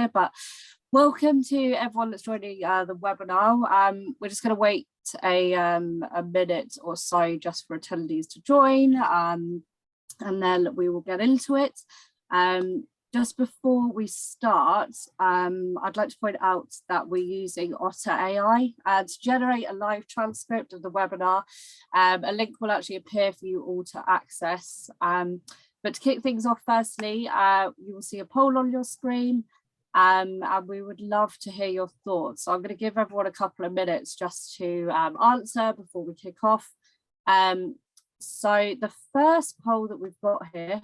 here, but welcome to everyone that's joining the webinar. We're just going to wait a minute or so just for attendees to join, and then we will get into it. Just before we start, I'd like to point out that we're using Otter AI to generate a live transcript of the webinar. A link will actually appear for you all to access. But to kick things off, firstly, you will see a poll on your screen, and we would love to hear your thoughts. So I'm going to give everyone a couple of minutes just to answer before we kick off. So the first poll that we've got here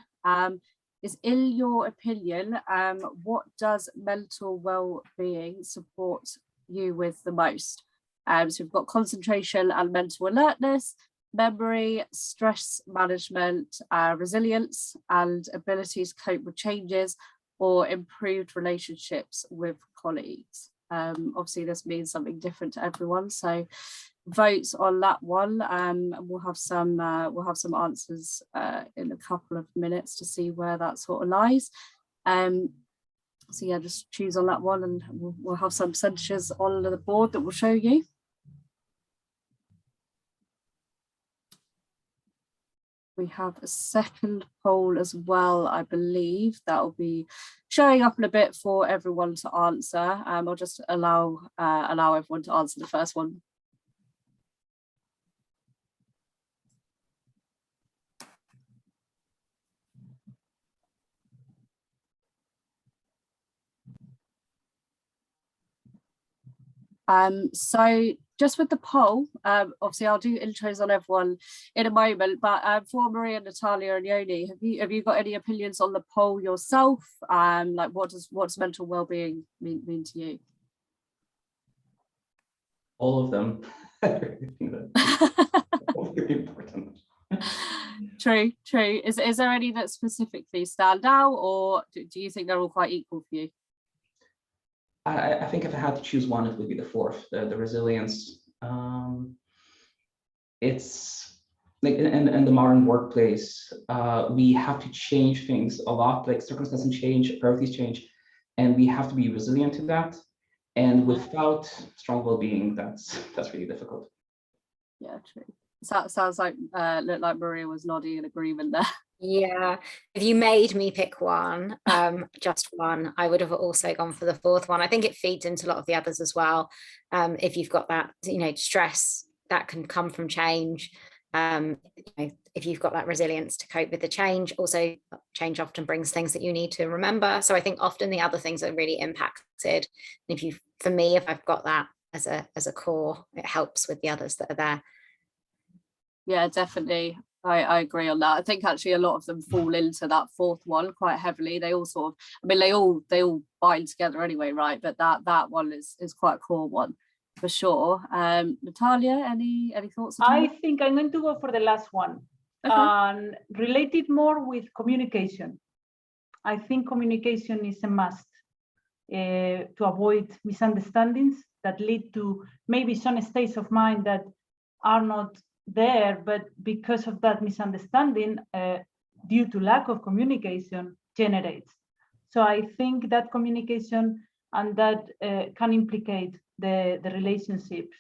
is, in your opinion, what does mental well-being support you with the most? So we've got concentration and mental alertness, memory, stress management, resilience, and ability to cope with changes, or improved relationships with colleagues. Obviously, this means something different to everyone, so votes on that one. We'll have some answers in a couple of minutes to see where that sort of lies. So yeah, just choose on that one, and we'll have some percentages on the board that will show you. We have a second poll as well, I believe, that will be showing up in a bit for everyone to answer. I'll just allow everyone to answer the first one. So just with the poll, obviously I'll do intros on everyone in a moment, but for Maria, Natalia and Yoni, have you got any opinions on the poll yourself? Like what's mental well-being mean to you? All of them. Very important. True. Is there any that specifically stand out, or do you think they're all quite equal for you? I think if I had to choose one, it would be the fourth, the resilience. It's like in the modern workplace, we have to change things a lot, like circumstances change, priorities change, and we have to be resilient to that. And without strong well-being, that's really difficult. Yeah, true. So sounds like looked like Maria was nodding in agreement there. Yeah, if you made me pick one, just one, I would have also gone for the fourth one. I think it feeds into a lot of the others as well. If you've got that, stress that can come from change, if you've got that resilience to cope with the change, also change often brings things that you need to remember. So I think often the other things are really impacted. If I've got that as a core, it helps with the others that are there. Yeah, definitely. I agree on that. I think actually a lot of them fall into that fourth one quite heavily. They all sort of, they all bind together anyway, right? But that one is quite a core one for sure. Natalia, any thoughts? I think I'm going to go for the last one, and related more with communication. I think communication is a must to avoid misunderstandings that lead to maybe some states of mind that are not there, but because of that misunderstanding, due to lack of communication, generates. So I think that communication and that can implicate the relationships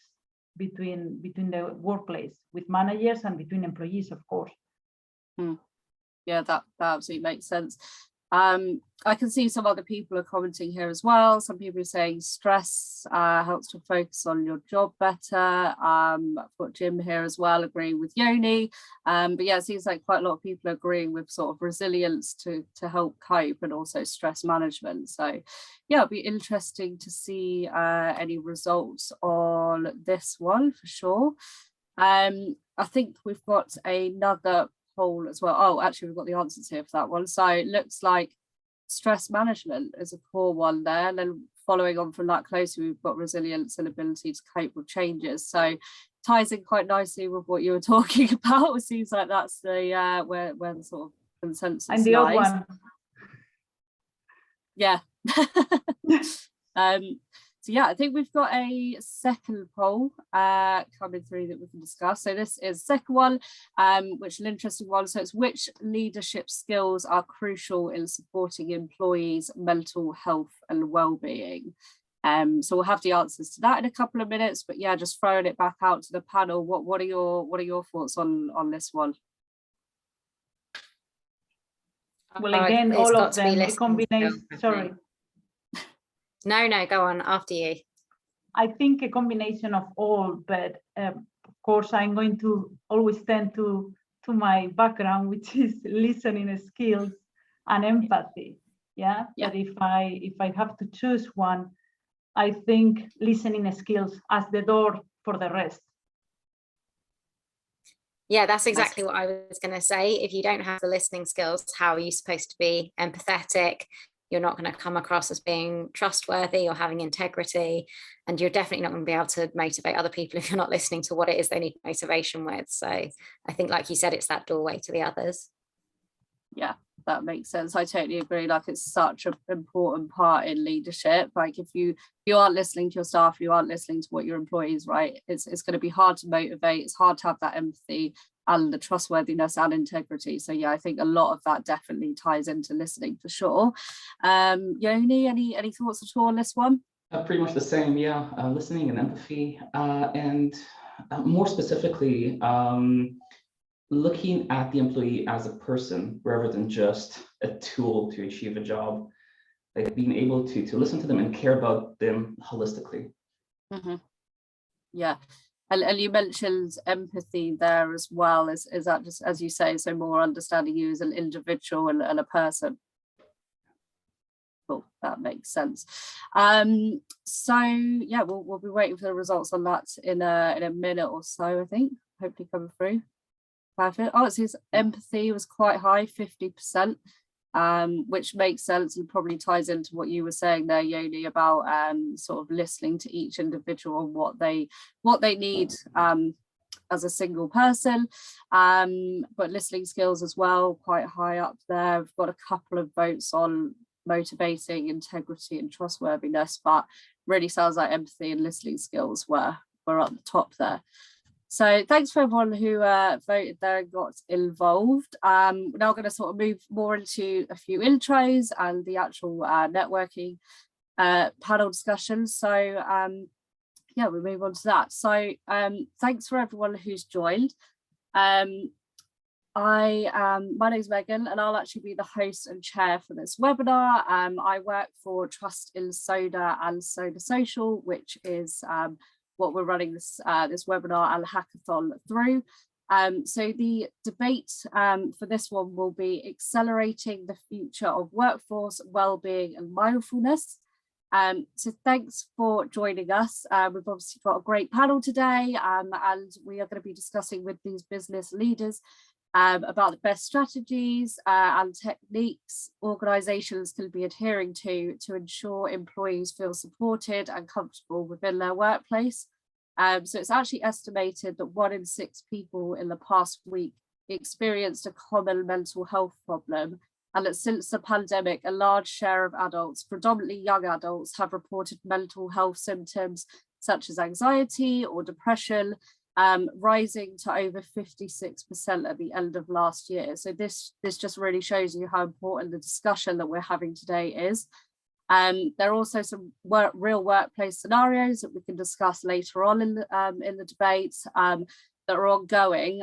between the workplace with managers and between employees, of course. Yeah, that absolutely makes sense. I can see some other people are commenting here as well. Some people are saying stress helps to focus on your job better. I've got Jim here as well agreeing with Yoni. But yeah, it seems like quite a lot of people are agreeing with sort of resilience to help cope, and also stress management. So yeah, it'll be interesting to see any results on this one for sure. I think we've got another poll as well. Oh, actually we've got the answers here for that one. So it looks like stress management is a core one there, and then following on from that closely, we've got resilience and ability to cope with changes. So ties in quite nicely with what you were talking about. It seems like that's the where the sort of consensus and the lies. other one. Yeah. So yeah, I think we've got a second poll coming through that we can discuss. So this is the second one, which is an interesting one. So it's which leadership skills are crucial in supporting employees' mental health and well-being? So we'll have the answers to that in a couple of minutes. But yeah, just throwing it back out to the panel. What are your thoughts on this one? Well, again, all of them, a combination. Sorry. No, go on, after you. I think a combination of all, but of course, I'm going to always tend to my background, which is listening skills and empathy. Yeah. But if I have to choose one, I think listening skills as the door for the rest. Yeah, that's exactly what I was going to say. If you don't have the listening skills, how are you supposed to be empathetic? You're not going to come across as being trustworthy or having integrity. And you're definitely not going to be able to motivate other people if you're not listening to what it is they need motivation with. So I think, like you said, it's that doorway to the others. Yeah, that makes sense. I totally agree. Like, it's such an important part in leadership. Like, if you aren't listening to your staff, you aren't listening to what your employees, right? It's going to be hard to motivate. It's hard to have that empathy and the trustworthiness and integrity. So yeah, I think a lot of that definitely ties into listening for sure. Yoni, any thoughts at all on this one? Pretty much the same, yeah. Listening and empathy, and more specifically, looking at the employee as a person rather than just a tool to achieve a job. Like being able to listen to them and care about them holistically. Mm-hmm. Yeah. And you mentioned empathy there as well. Is that just, as you say, so more understanding you as an individual and a person? Cool, that makes sense. So yeah, we'll be waiting for the results on that in a minute or so, I think, hopefully coming through. Perfect. Oh, it says empathy was quite high, 50%. Which makes sense and probably ties into what you were saying there, Yoni, about sort of listening to each individual and what they need as a single person, but listening skills as well, quite high up there. We've got a couple of votes on motivating, integrity and trustworthiness, but really sounds like empathy and listening skills were at the top there. So thanks for everyone who voted there and got involved. We're now going to sort of move more into a few intros and the actual networking panel discussion. So yeah, we move on to that. So thanks for everyone who's joined. My name's Megan and I'll actually be the host and chair for this webinar. I work for Trust in Soda and Soda Social, which is what we're running this webinar and hackathon through. So the debate for this one will be accelerating the future of workforce, wellbeing and mindfulness. So thanks for joining us. We've obviously got a great panel today and we are going to be discussing with these business leaders about the best strategies and techniques organisations can be adhering to ensure employees feel supported and comfortable within their workplace. So it's actually estimated that 1 in 6 people in the past week experienced a common mental health problem, and that since the pandemic, a large share of adults, predominantly young adults, have reported mental health symptoms such as anxiety or depression, rising to over 56% at the end of last year. So this just really shows you how important the discussion that we're having today is. There are also some real workplace scenarios that we can discuss later on in the debate that are ongoing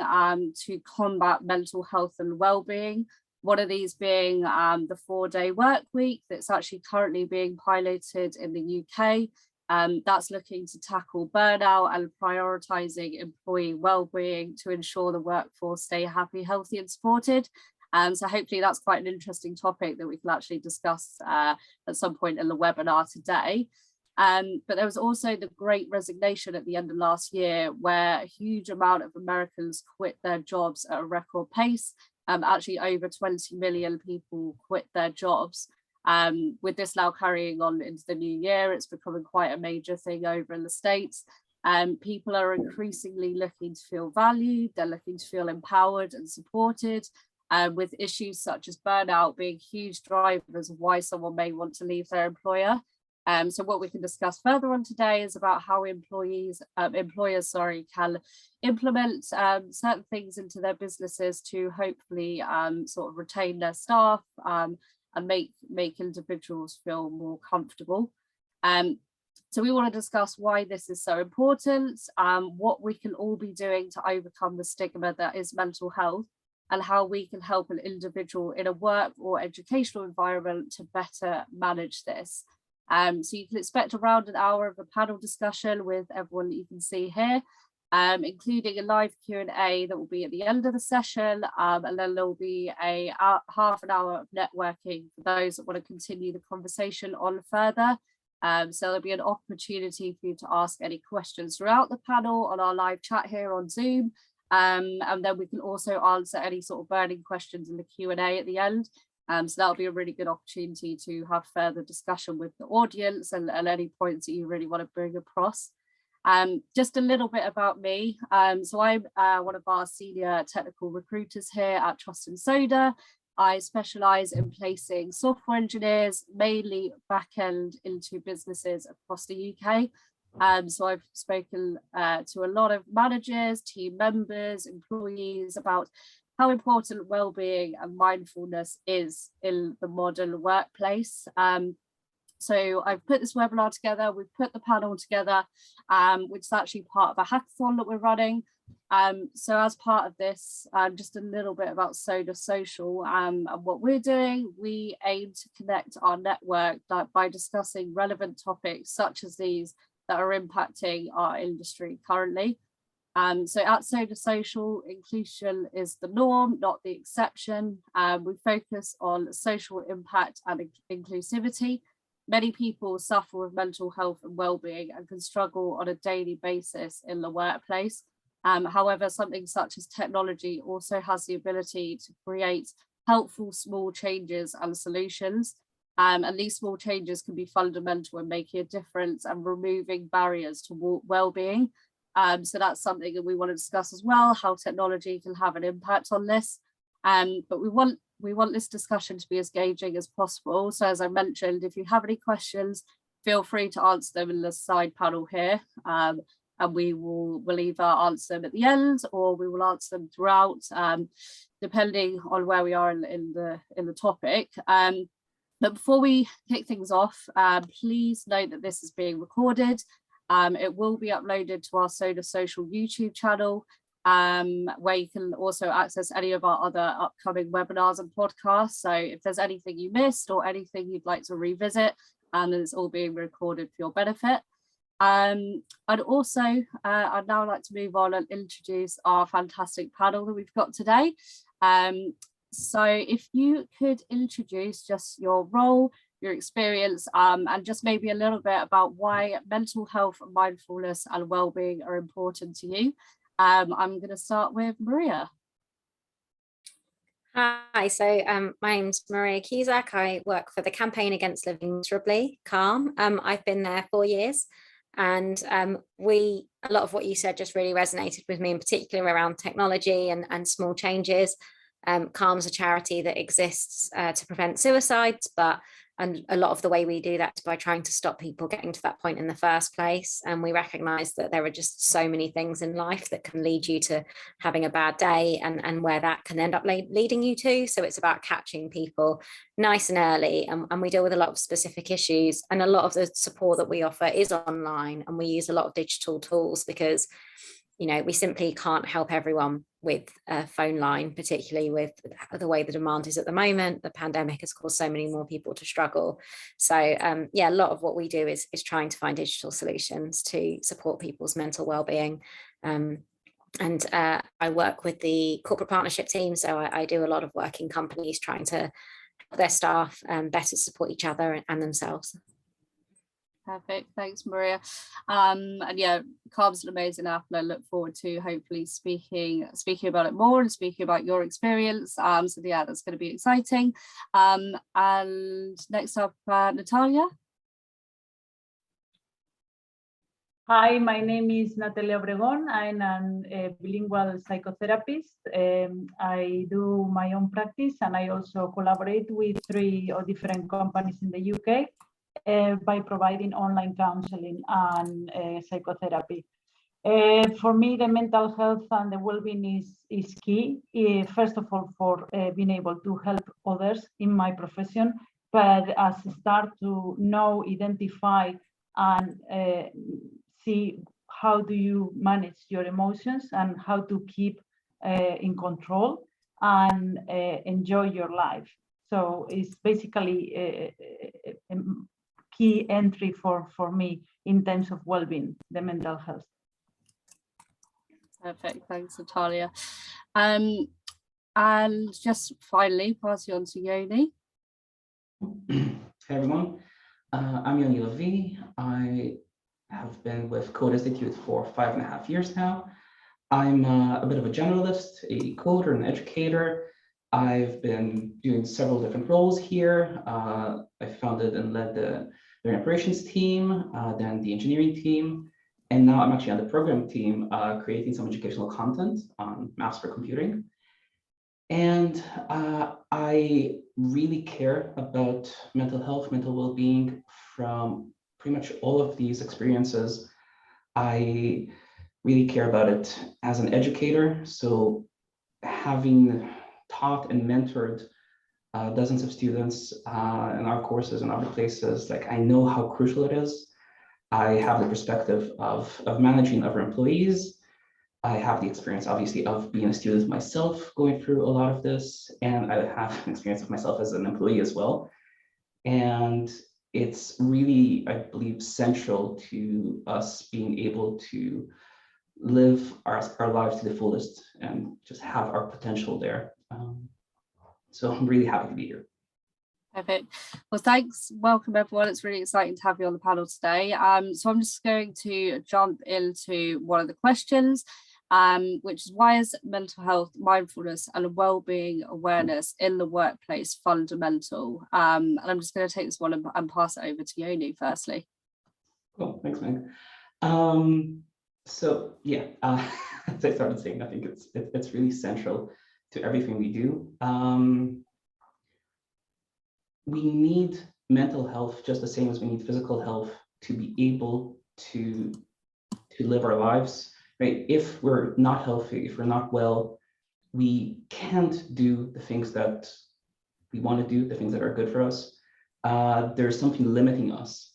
to combat mental health and well-being. One of these being the 4-day work week that's actually currently being piloted in the UK. That's looking to tackle burnout and prioritising employee well-being to ensure the workforce stay happy, healthy and supported. So hopefully that's quite an interesting topic that we can actually discuss at some point in the webinar today. But there was also the Great Resignation at the end of last year, where a huge amount of Americans quit their jobs at a record pace. Actually over 20 million people quit their jobs. With this now carrying on into the new year, it's becoming quite a major thing over in the States. People are increasingly looking to feel valued, they're looking to feel empowered and supported, with issues such as burnout being huge drivers of why someone may want to leave their employer. So what we can discuss further on today is about how employers can implement certain things into their businesses to hopefully sort of retain their staff and make individuals feel more comfortable. So we want to discuss why this is so important, what we can all be doing to overcome the stigma that is mental health, and how we can help an individual in a work or educational environment to better manage this. So you can expect around an hour of a panel discussion with everyone that you can see here, including a live Q&A that will be at the end of the session, and then there will be a half an hour of networking for those that want to continue the conversation on further. So there'll be an opportunity for you to ask any questions throughout the panel on our live chat here on Zoom. And then we can also answer any sort of burning questions in the Q&A at the end. So that'll be a really good opportunity to have further discussion with the audience and any points that you really want to bring across. Just a little bit about me. So I'm one of our senior technical recruiters here at Trust and Soda. I specialise in placing software engineers, mainly back-end, into businesses across the UK. So I've spoken to a lot of managers, team members, employees about how important wellbeing and mindfulness is in the modern workplace. So I've put this webinar together, we've put the panel together, which is actually part of a hackathon that we're running. So as part of this, just a little bit about Soda Social and what we're doing. We aim to connect our network by discussing relevant topics such as these that are impacting our industry currently. So at Soda Social, inclusion is the norm, not the exception. We focus on social impact and inclusivity. Many people suffer with mental health and well-being and can struggle on a daily basis in the workplace. However, something such as technology also has the ability to create helpful small changes and solutions. And these small changes can be fundamental in making a difference and removing barriers to well-being. So that's something that we want to discuss as well, how technology can have an impact on this. But we want this discussion to be as engaging as possible. So as I mentioned, if you have any questions, feel free to answer them in the side panel here. And we'll either answer them at the end or we will answer them throughout, depending on where we are in the topic. But before we kick things off, please note that this is being recorded. It will be uploaded to our Soda Social YouTube channel, where you can also access any of our other upcoming webinars and podcasts. So if there's anything you missed or anything you'd like to revisit, then it's all being recorded for your benefit. And also, I'd now like to move on and introduce our fantastic panel that we've got today. So if you could introduce just your role, your experience, and just maybe a little bit about why mental health, mindfulness and well-being are important to you. I'm going to start with Maria. Hi, so my name's Maria Cusack. I work for the Campaign Against Living Miserably, CALM. I've been there 4 years, and a lot of what you said just really resonated with me, in particular around technology and small changes. CALM's a charity that exists to prevent suicides, and a lot of the way we do that is by trying to stop people getting to that point in the first place. And we recognize that there are just so many things in life that can lead you to having a bad day and where that can end up leading you to. So it's about catching people nice and early. And we deal with a lot of specific issues. And a lot of the support that we offer is online. And we use a lot of digital tools because, you know, we simply can't help everyone with a phone line, particularly with the way the demand is at the moment. The pandemic has caused so many more people to struggle. So yeah, a lot of what we do is trying to find digital solutions to support people's mental well-being. And I work with the corporate partnership team. So I do a lot of work in companies trying to help their staff better support each other and themselves. Perfect, thanks Maria. And yeah, CALM's an amazing app and I look forward to hopefully speaking about it more and speaking about your experience. So yeah, that's going to be exciting. And next up, Natalia. Hi, my name is Natalia Obregon. I'm a bilingual psychotherapist. I do my own practice and I also collaborate with 3 different companies in the UK. by providing online counseling and psychotherapy. For me, the mental health and the well-being is key. First of all, for being able to help others in my profession, but as a start to know, identify, and see how do you manage your emotions and how to keep in control and enjoy your life. So it's basically a key entry for me in terms of well-being, the mental health. Perfect, thanks, Natalia. And just finally, pass you on to Yoni. Hey everyone, I'm Yoni. I have been with Code Institute for 5.5 years now. I'm a bit of a generalist, a coder, an educator. I've been doing several different roles here. I founded and led the operations team, then the engineering team, and now I'm actually on the program team, creating some educational content on maps for computing. And I really care about mental health, mental well-being from pretty much all of these experiences. I really care about it as an educator. So having taught and mentored dozens of students in our courses and other places, like I know how crucial it is. I have the perspective of managing other employees. I have the experience, obviously, of being a student myself, going through a lot of this, and I have an experience of myself as an employee as well. And it's really, I believe, central to us being able to live our lives to the fullest and just have our potential there. So I'm really happy to be here. Perfect. Well, thanks. Welcome, everyone. It's really exciting to have you on the panel today. So I'm just going to jump into one of the questions, which is, why is mental health, mindfulness, and wellbeing awareness in the workplace fundamental? And I'm just going to take this one and pass it over to Yoni firstly. Cool, thanks, Meg. So yeah, as I started saying, I think it's really central to everything we do. We need mental health just the same as we need physical health to be able to live our lives, right? If we're not healthy, if we're not well, we can't do the things that we want to do, the things that are good for us. There's something limiting us.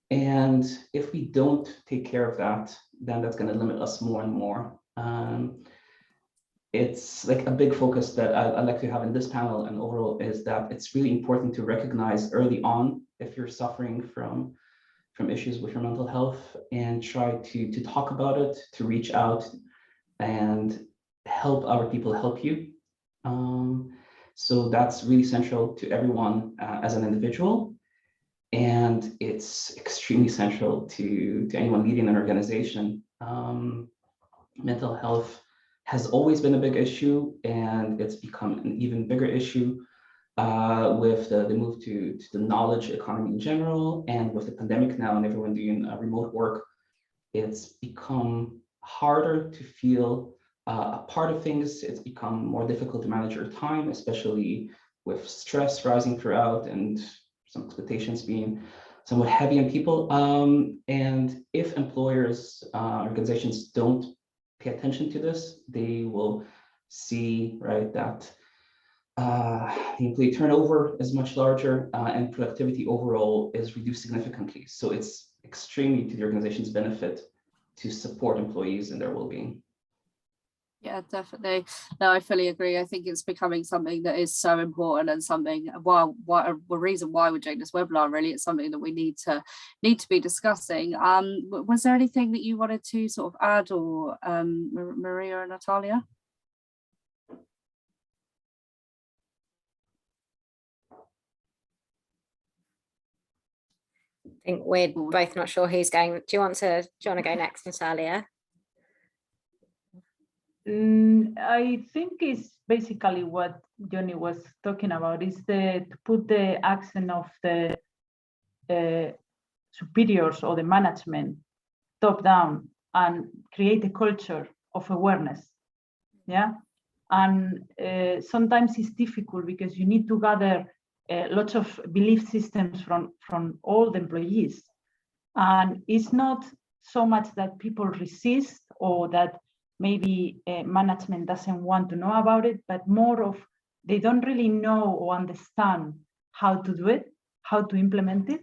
And if we don't take care of that, then that's going to limit us more and more. It's like a big focus that I'd like to have in this panel and overall is that it's really important to recognize early on if you're suffering from issues with your mental health and try to talk about it, to reach out and help other people help you. So that's really central to everyone as an individual. And it's extremely central to anyone leading an organization. Mental health has always been a big issue, and it's become an even bigger issue with the move to the knowledge economy in general, and with the pandemic now and everyone doing remote work. It's become harder to feel a part of things. It's become more difficult to manage your time, especially with stress rising throughout and some expectations being somewhat heavy on people. And if employers, organizations don't pay attention to this, they will see, right, that the employee turnover is much larger and productivity overall is reduced significantly. So it's extremely to the organization's benefit to support employees in their well-being. Yeah, definitely. No, I fully agree. I think it's becoming something that is so important and something, a reason why we're doing this webinar, really. It's something that we need to be discussing. Was there anything that you wanted to sort of add, or Maria and Natalia? I think we're both not sure who's going. Do you want to go next, Natalia? I think it's basically what Yoni was talking about, is to put the accent of the superiors or the management top down and create a culture of awareness. Yeah. And sometimes it's difficult because you need to gather lots of belief systems from all the employees. And it's not so much that people resist or that maybe management doesn't want to know about it, but more of they don't really know or understand how to do it, how to implement it.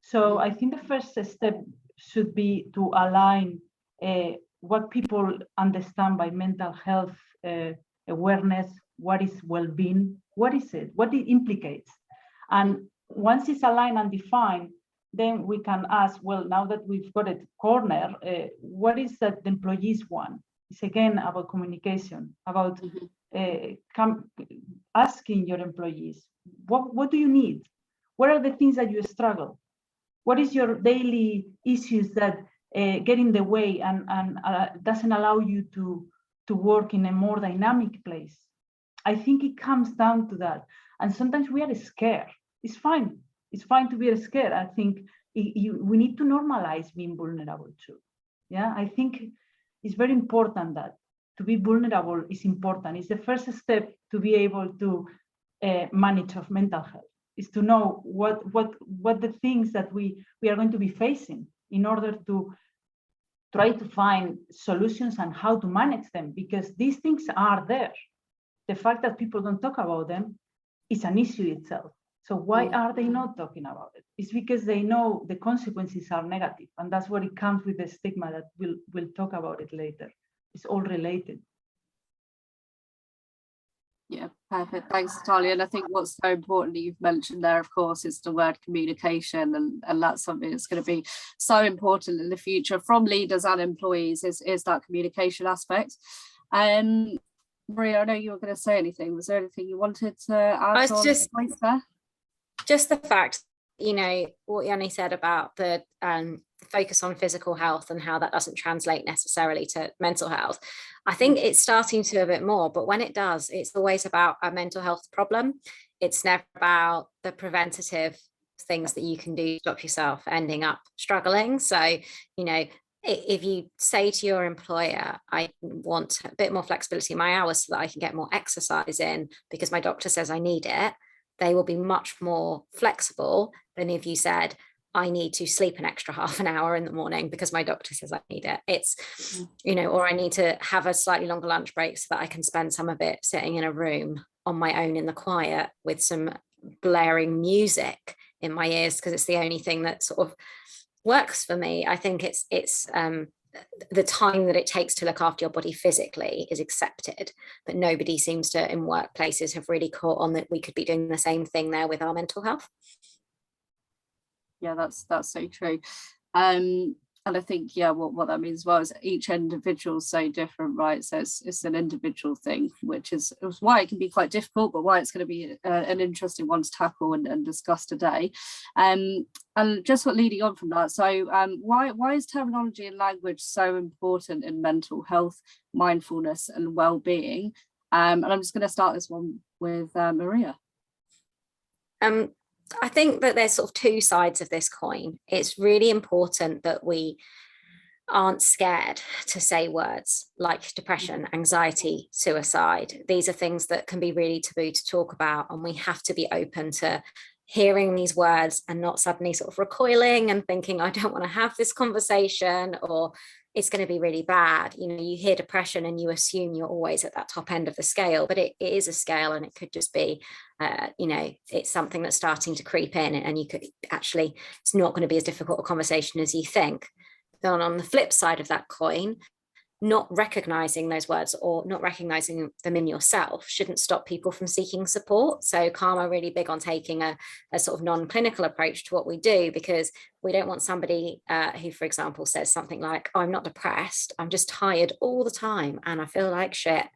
So I think the first step should be to align what people understand by mental health awareness, what is well-being, what is it, what it implicates. And once it's aligned and defined, then we can ask, well, now that we've got it cornered, what is that the employees want? It's again about communication, about asking your employees, what do you need? What are the things that you struggle? What is your daily issues that get in the way and doesn't allow you to work in a more dynamic place? I think it comes down to that. And sometimes we are scared. It's fine. It's fine to be scared. I think we need to normalize being vulnerable too. Yeah, I think it's very important that to be vulnerable is important. It's the first step to be able to manage of mental health, is to know what the things that we are going to be facing in order to try to find solutions and how to manage them, because these things are there. The fact that people don't talk about them is an issue itself. So why are they not talking about it? It's because they know the consequences are negative, and that's what it comes with the stigma that we'll talk about it later. It's all related. Yeah, perfect. Thanks, Natalia. And I think what's so important that you've mentioned there, of course, is the word communication, and that's something that's going to be so important in the future from leaders and employees, is that communication aspect. Maria, I know you were going to say anything. Was there anything you wanted to add on the points there? Just the fact, you know, what Yoni said about the focus on physical health and how that doesn't translate necessarily to mental health. I think it's starting to a bit more, but when it does, it's always about a mental health problem. It's never about the preventative things that you can do to stop yourself ending up struggling. So, you know, if you say to your employer, I want a bit more flexibility in my hours so that I can get more exercise in because my doctor says I need it, they will be much more flexible than if you said, I need to sleep an extra half an hour in the morning because my doctor says I need it. It's, you know, or I need to have a slightly longer lunch break so that I can spend some of it sitting in a room on my own in the quiet with some blaring music in my ears because it's the only thing that sort of works for me. I think it's the time that it takes to look after your body physically is accepted, but nobody seems to in workplaces have really caught on that we could be doing the same thing there with our mental health. Yeah, that's so true. And I think, yeah, what that means as well is each individual is so different, right? So it's an individual thing, which is why it can be quite difficult, but why it's going to be an interesting one to tackle and discuss today. And just what leading on from that, so why is terminology and language so important in mental health, mindfulness and well-being? And I'm just going to start this one with Maria. I think that there's sort of two sides of this coin. It's really important that we aren't scared to say words like depression, anxiety, suicide. These are things that can be really taboo to talk about, and we have to be open to hearing these words and not suddenly sort of recoiling and thinking, I don't want to have this conversation, or it's going to be really bad. You know, you hear depression and you assume you're always at that top end of the scale, but it is a scale, and it could just be, you know, it's something that's starting to creep in, and you could actually, it's not going to be as difficult a conversation as you think. Then on the flip side of that coin, not recognizing those words or not recognizing them in yourself shouldn't stop people from seeking support. So Calm are really big on taking a sort of non-clinical approach to what we do, because we don't want somebody who, for example, says something like, oh, I'm not depressed, I'm just tired all the time and I feel like shit.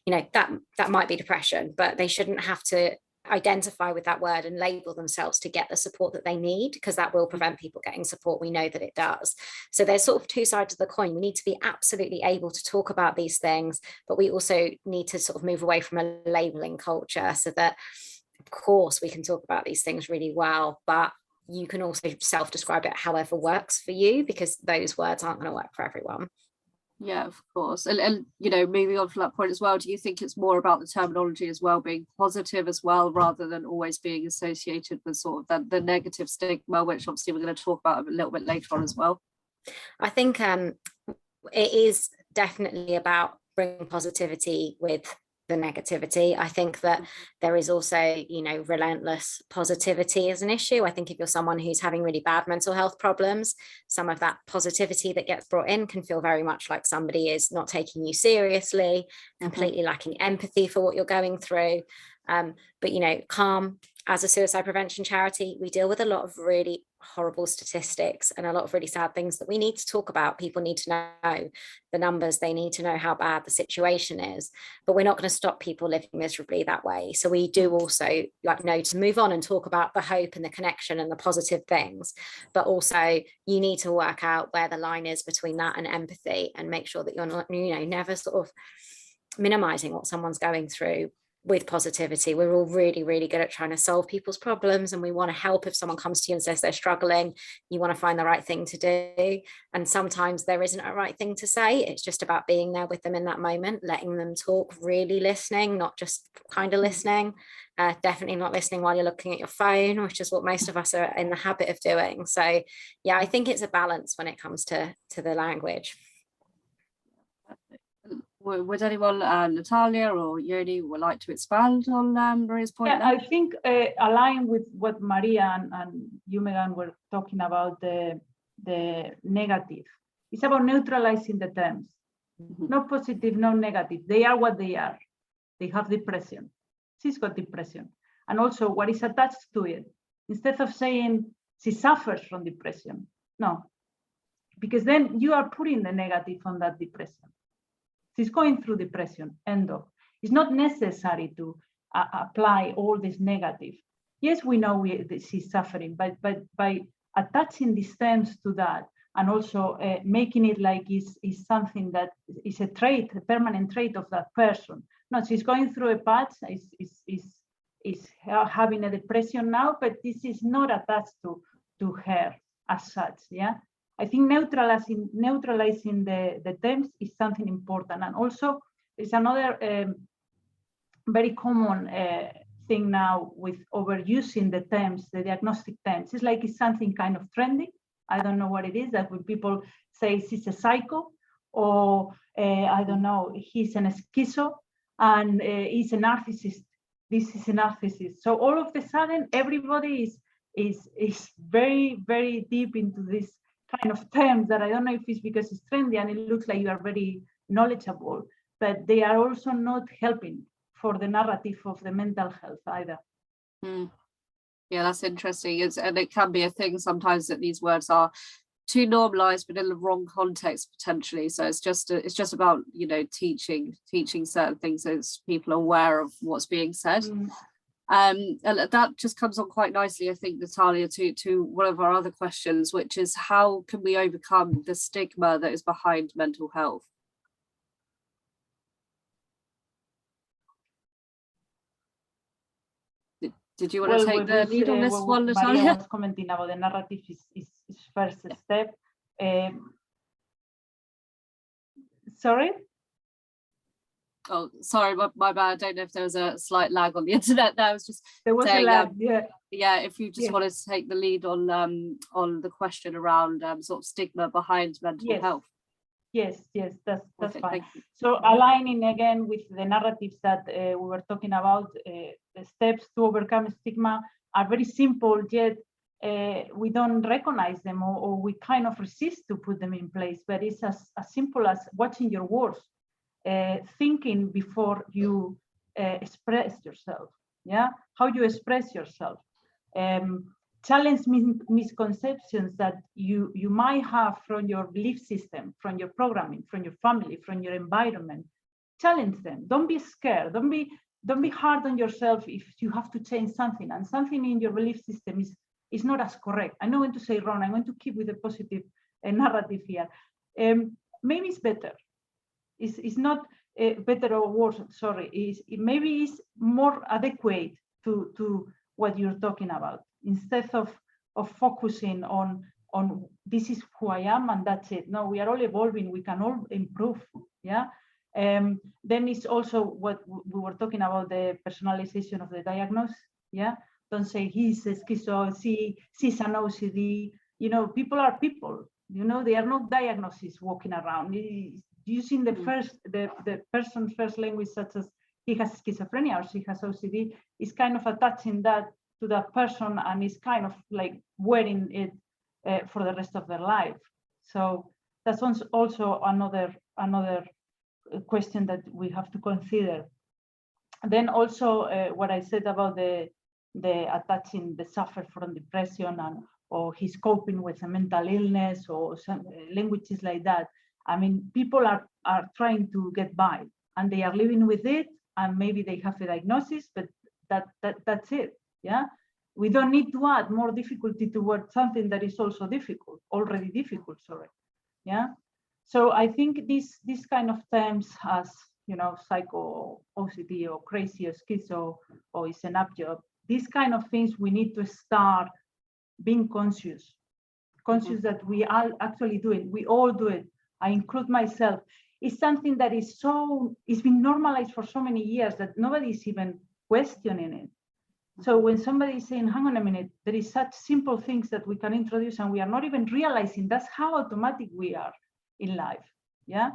You know, that might be depression, but they shouldn't have to identify with that word and label themselves to get the support that they need, because that will prevent people getting support. We know that it does. So there's sort of two sides of the coin. We need to be absolutely able to talk about these things, but we also need to sort of move away from a labeling culture, so that of course we can talk about these things really well, but you can also self-describe it however works for you, because those words aren't going to work for everyone. Yeah, of course. And you know, moving on from that point as well, do you think it's more about the terminology as well being positive as well, rather than always being associated with sort of the negative stigma, which obviously we're going to talk about a little bit later on as well? I think it is definitely about bringing positivity with the negativity. I think that there is also, you know, relentless positivity as an issue. I think if you're someone who's having really bad mental health problems, some of that positivity that gets brought in can feel very much like somebody is not taking you seriously, completely lacking empathy for what you're going through. But, you know, Calm, as a suicide prevention charity, we deal with a lot of really horrible statistics and a lot of really sad things that we need to talk about. People need to know the numbers, they need to know how bad the situation is, but we're not going to stop people living miserably that way. So we do also know to move on and talk about the hope and the connection and the positive things, but also you need to work out where the line is between that and empathy, and make sure that you're not, you know, never sort of minimizing what someone's going through with positivity. We're all really, really good at trying to solve people's problems, and we want to help. If someone comes to you and says they're struggling, you want to find the right thing to do. And sometimes there isn't a right thing to say. It's just about being there with them in that moment, letting them talk, really listening, not just kind of listening. Definitely not listening while you're looking at your phone, which is what most of us are in the habit of doing. So yeah, I think it's a balance when it comes to the language. Would anyone, Natalia or Yoni, would like to expand on Maria's point? Yeah, I think aligned with what Maria and you, Megan, were talking about, the negative. It's about neutralizing the terms. No positive, no negative. They are what they are. They have depression. She's got depression. And also what is attached to it. Instead of saying she suffers from depression. No. Because then you are putting the negative on that depression. She's going through depression, end of. It's not necessary to apply all this negative. Yes, we know she's suffering, but by attaching these terms to that, and also making it like is something that is a trait, a permanent trait of that person. No, she's going through a patch, is having a depression now, but this is not attached to her as such, yeah? I think neutralizing the terms is something important. And also, it's another very common thing now with overusing the terms, the diagnostic terms. It's like it's something kind of trendy. I don't know what it is, that when people say he's a psycho, or I don't know, he's an schizo, and he's a narcissist. This is a narcissist. So all of a sudden, everybody is very, very deep into this kind of terms that I don't know if it's because it's trendy and it looks like you are very knowledgeable, but they are also not helping for the narrative of the mental health either. Yeah, that's interesting. And it can be a thing sometimes that these words are too normalized, but in the wrong context potentially. So it's just about, you know, teaching certain things so people are aware of what's being said. And that just comes on quite nicely, I think, Natalia, to one of our other questions, which is how can we overcome the stigma that is behind mental health? Did you want to take the lead on this one, Natalia? Maria was commenting about the narrative is first step. Sorry? Oh, sorry, my bad. I don't know if there was a slight lag on the internet there. I was just there was saying, a lag, yeah, if you just wanted to take the lead on the question around sort of stigma behind mental health. Yes, that's fine. So aligning again with the narratives that we were talking about, the steps to overcome stigma are very simple, yet we don't recognize them, or we kind of resist to put them in place. But it's as simple as watching your words. Thinking before you express yourself, yeah, how you express yourself, challenge misconceptions that you might have from your belief system, from your programming, from your family, from your environment. Challenge them. Don't be scared. Don't be hard on yourself if you have to change something and something in your belief system is not as correct. I'm not going to say wrong. I'm going to keep with a positive narrative here. Maybe it's better. It's not better or worse, sorry. Maybe it's more adequate to what you're talking about. Instead of focusing on this is who I am and that's it. No, we are all evolving. We can all improve. Yeah. Then it's also what we were talking about, the personalization of the diagnosis. Yeah. Don't say he's a schizo, she's an OCD. You know, people are people. You know, they are not diagnoses walking around. Using the person's first language, such as he has schizophrenia or she has OCD, is kind of attaching that to that person and is kind of like wearing it for the rest of their life. So that's also another question that we have to consider. Then also what I said about the attaching the suffer from depression or he's coping with a mental illness or some languages like that. I mean, people are trying to get by and they are living with it, and maybe they have a diagnosis, but that's it. Yeah, we don't need to add more difficulty toward something that is also difficult, already difficult. Sorry. Yeah. So I think these kind of terms as, you know, psycho, OCD, or crazy, or schizo, or it's an up job, these kind of things we need to start being conscious that we are actually do it. We all do it. I include myself. It's something that is it's been normalized for so many years that nobody's even questioning it. So when somebody is saying, hang on a minute, there is such simple things that we can introduce and we are not even realizing that's how automatic we are in life. Yeah,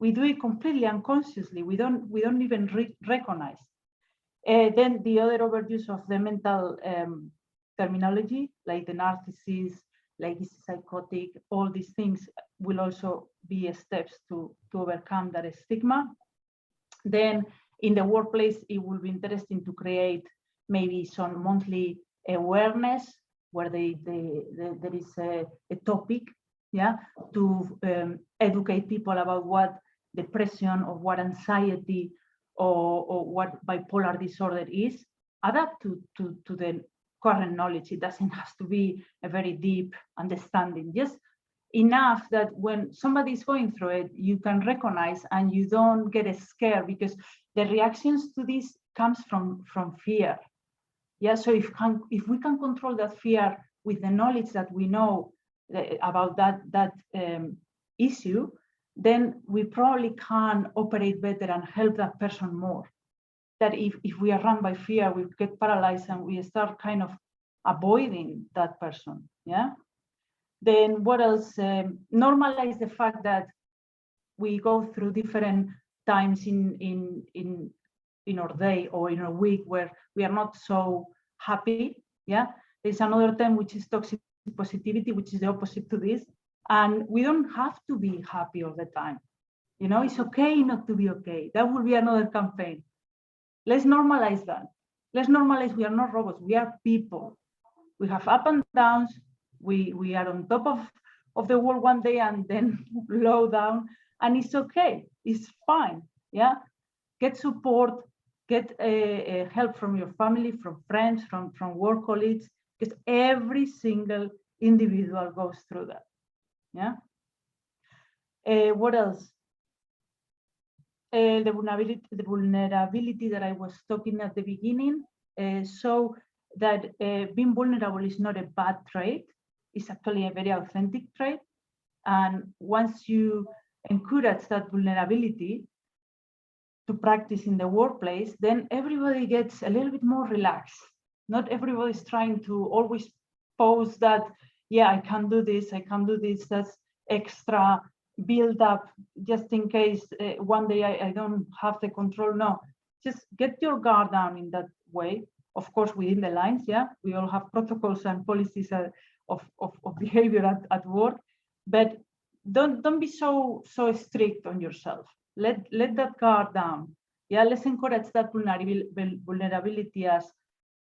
we do it completely unconsciously. We don't even recognize. Then the other overuse of the mental terminology, like the narcissist, like this psychotic, all these things will also be steps to overcome that stigma. Then in the workplace, it will be interesting to create maybe some monthly awareness where there is a topic, yeah, to educate people about what depression or what anxiety or what bipolar disorder is, adapt to the current knowledge. It doesn't have to be a very deep understanding, just enough that when somebody is going through it, you can recognize and you don't get scared, because the reactions to this comes from fear. Yeah, so if we can control that fear with the knowledge that we know about that issue, then we probably can operate better and help that person more. That if we are run by fear, we get paralyzed and we start kind of avoiding that person. Yeah. Then what else? Normalize the fact that we go through different times in our day or in a week where we are not so happy. Yeah. There's another term which is toxic positivity, which is the opposite to this. And we don't have to be happy all the time. You know, it's okay not to be okay. That will be another campaign. Let's normalize that. Let's normalize we are not robots. We are people. We have up and downs. We are on top of the world one day and then low down. And it's okay. It's fine. Yeah. Get support. Get help from your family, from friends, from work colleagues, because every single individual goes through that. Yeah. What else? The vulnerability that I was talking at the beginning. So that being vulnerable is not a bad trait. It's actually a very authentic trait. And once you encourage that vulnerability to practice in the workplace, then everybody gets a little bit more relaxed. Not everybody is trying to always pose that, yeah, I can do this, that's extra build up just in case one day I don't have the control. No, just get your guard down in that way. Of course, within the lines, yeah, we all have protocols and policies of behavior at work, but don't be so strict on yourself. Let that guard down. Yeah, let's encourage that vulnerability as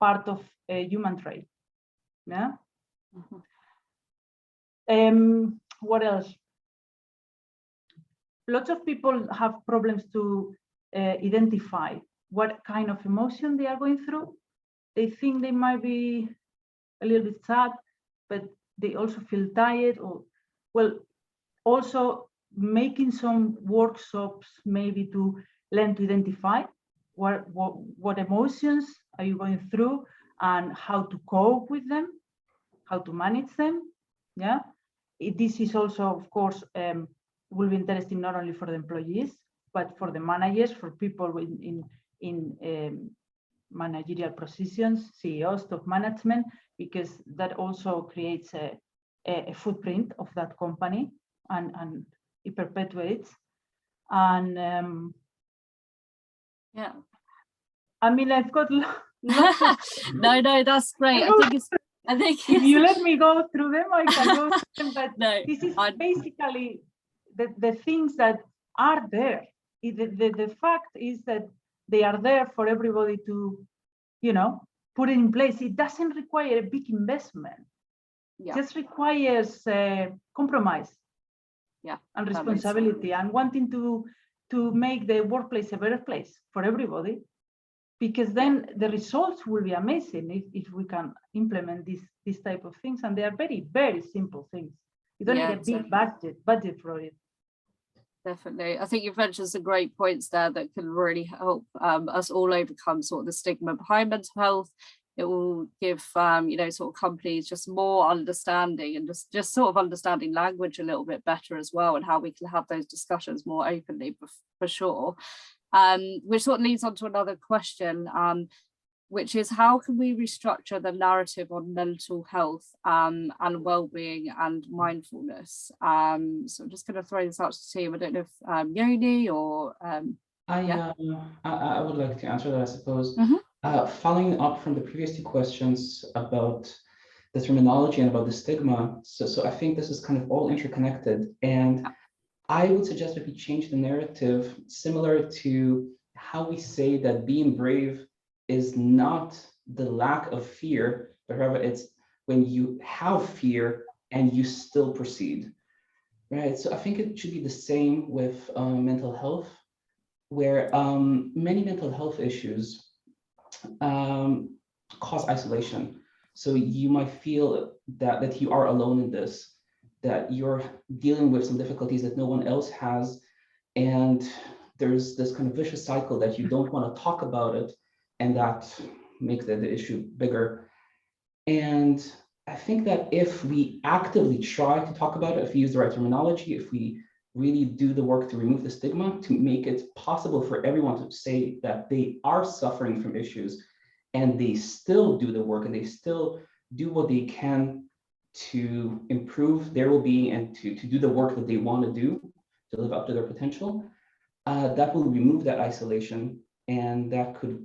part of a human trait. Yeah. What else? Lots of people have problems to identify what kind of emotion they are going through. They think they might be a little bit sad, but they also feel tired, or, well, also making some workshops maybe to learn to identify what emotions are you going through and how to cope with them, how to manage them. Yeah. this is also, of course, will be interesting not only for the employees, but for the managers, for people in managerial positions, CEOs, top management, because that also creates a footprint of that company, and it perpetuates. And yeah, I mean, I've got lots of no, that's great. I think if you let me go through them, I can go through them, but no, this is basically the things that are there. The fact is that they are there for everybody to, put it in place. It doesn't require a big investment. yeah. It just requires compromise, Yeah, and responsibility, and wanting to make the workplace a better place for everybody, because then the results will be amazing if we can implement these type of things. And they are very, very simple things. You don't need a big budget for it. Definitely. I think you've mentioned some great points there that can really help us all overcome sort of the stigma behind mental health. It will give, sort of companies just more understanding, and just sort of understanding language a little bit better as well, and how we can have those discussions more openly, for sure. Which sort of leads on to another question, which is, how can we restructure the narrative on mental health and well-being and mindfulness? So I'm just going to throw this out to the team. I don't know if Yoni or I would like to answer that, I suppose. Mm-hmm. Following up from the previous two questions about the terminology and about the stigma, so I think this is kind of all interconnected, and I would suggest that we change the narrative similar to how we say that being brave is not the lack of fear, but rather it's when you have fear and you still proceed, right? So I think it should be the same with mental health, where many mental health issues cause isolation. So you might feel that you are alone in this, that you're dealing with some difficulties that no one else has, and there's this kind of vicious cycle that you don't want to talk about it, and that makes the issue bigger. And I think that if we actively try to talk about it, if we use the right terminology, if we really do the work to remove the stigma, to make it possible for everyone to say that they are suffering from issues, and they still do the work, and they still do what they can to improve their well-being and to do the work that they want to do to live up to their potential, that will remove that isolation, and that could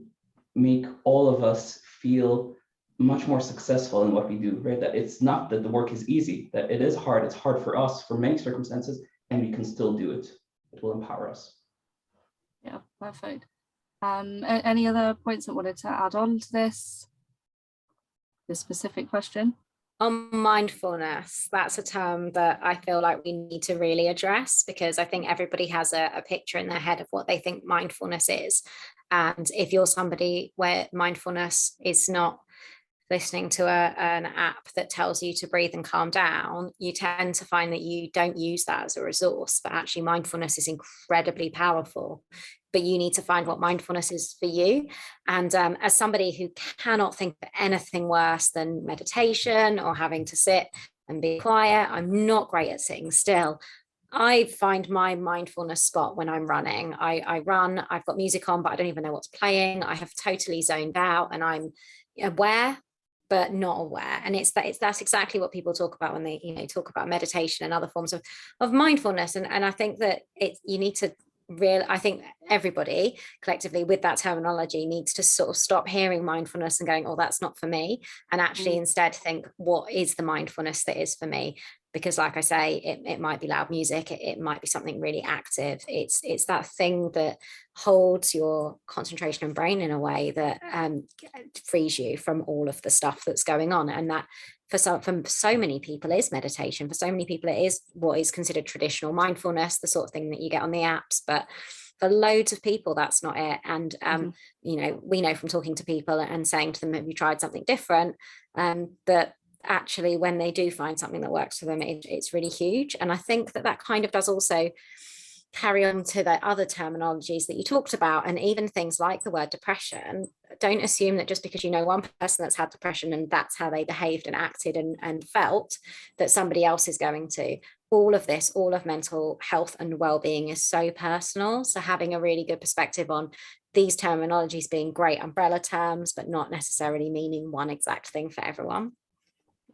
make all of us feel much more successful in what we do, right? That it's not that the work is easy, that it is hard. It's hard for us for many circumstances, and we can still do it. It will empower us. Yeah, perfect. Any other points that wanted to add on to this specific question? On mindfulness, that's a term that I feel like we need to really address, because I think everybody has a picture in their head of what they think mindfulness is. And if you're somebody where mindfulness is not listening to an app that tells you to breathe and calm down, you tend to find that you don't use that as a resource. But actually, mindfulness is incredibly powerful. But you need to find what mindfulness is for you. And as somebody who cannot think of anything worse than meditation or having to sit and be quiet, I'm not great at sitting still. I find my mindfulness spot when I'm running. I run, I've got music on, but I don't even know what's playing. I have totally zoned out, and I'm aware, but not aware. And that's exactly what people talk about when they talk about meditation and other forms of mindfulness. And I think that you need to I think everybody collectively with that terminology needs to sort of stop hearing mindfulness and going, oh, that's not for me, and actually instead think, what is the mindfulness that is for me? Because like I say, it might be loud music, it might be something really active. It's that thing that holds your concentration and brain in a way that frees you from all of the stuff that's going on. And that for so many people is meditation. For so many people it is what is considered traditional mindfulness, the sort of thing that you get on the apps. But for loads of people, that's not it. And we know from talking to people and saying to them, have you tried something different, that actually when they do find something that works for them, it's really huge. And I think that kind of does also carry on to the other terminologies that you talked about, and even things like the word depression, don't assume that just because you know one person that's had depression and that's how they behaved and acted and felt, that somebody else is going to. All of this, all of mental health and well-being is so personal. So having a really good perspective on these terminologies being great umbrella terms, but not necessarily meaning one exact thing for everyone.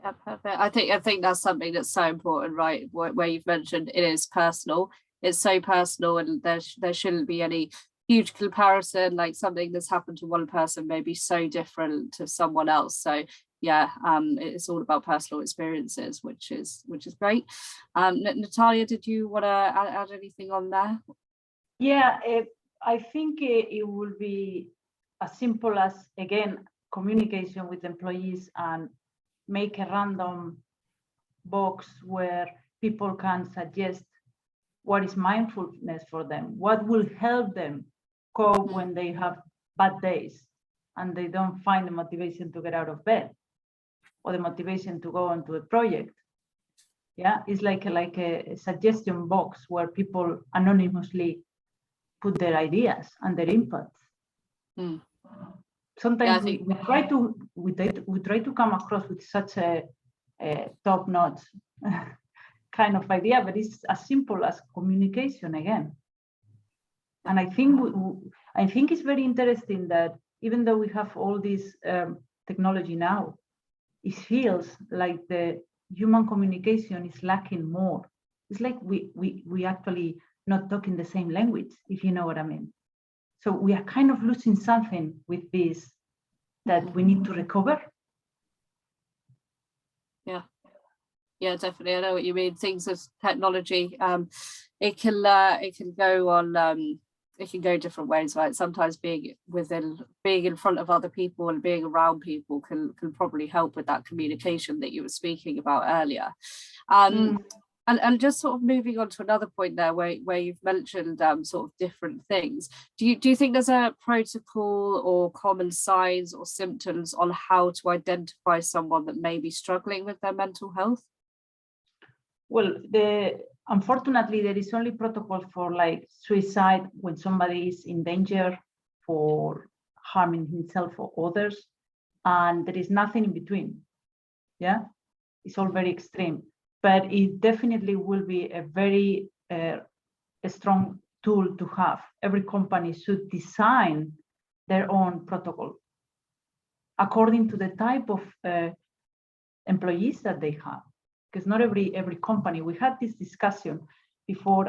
Yeah, perfect. I think that's something that's so important, right? Where you've mentioned it is personal. It's so personal, and there shouldn't be any huge comparison. Like something that's happened to one person may be so different to someone else. So yeah, it's all about personal experiences, which is great. Natalia, did you want to add anything on there? Yeah, I think it will be as simple as, again, communication with employees, and make a random box where people can suggest what is mindfulness for them, what will help them cope when they have bad days and they don't find the motivation to get out of bed or the motivation to go onto a project. Yeah, it's like a suggestion box where people anonymously put their ideas and their inputs. Sometimes we try to come across with such a top-notch kind of idea, but it's as simple as communication again. And I think it's very interesting that even though we have all this technology now, it feels like the human communication is lacking more. It's like we actually not talking the same language, if you know what I mean. So we are kind of losing something with this that we need to recover. Yeah, definitely. I know what you mean. Things as technology, it can go on. It can go different ways, right? Sometimes being in front of other people and being around people can probably help with that communication that you were speaking about earlier. And just sort of moving on to another point there, where you've mentioned sort of different things. Do you think there's a protocol or common signs or symptoms on how to identify someone that may be struggling with their mental health? Well, unfortunately, there is only protocol for like suicide when somebody is in danger for harming himself or others, and there is nothing in between. Yeah, it's all very extreme, but it definitely will be a very a strong tool to have. Every company should design their own protocol according to the type of employees that they have. Because not every company, we had this discussion before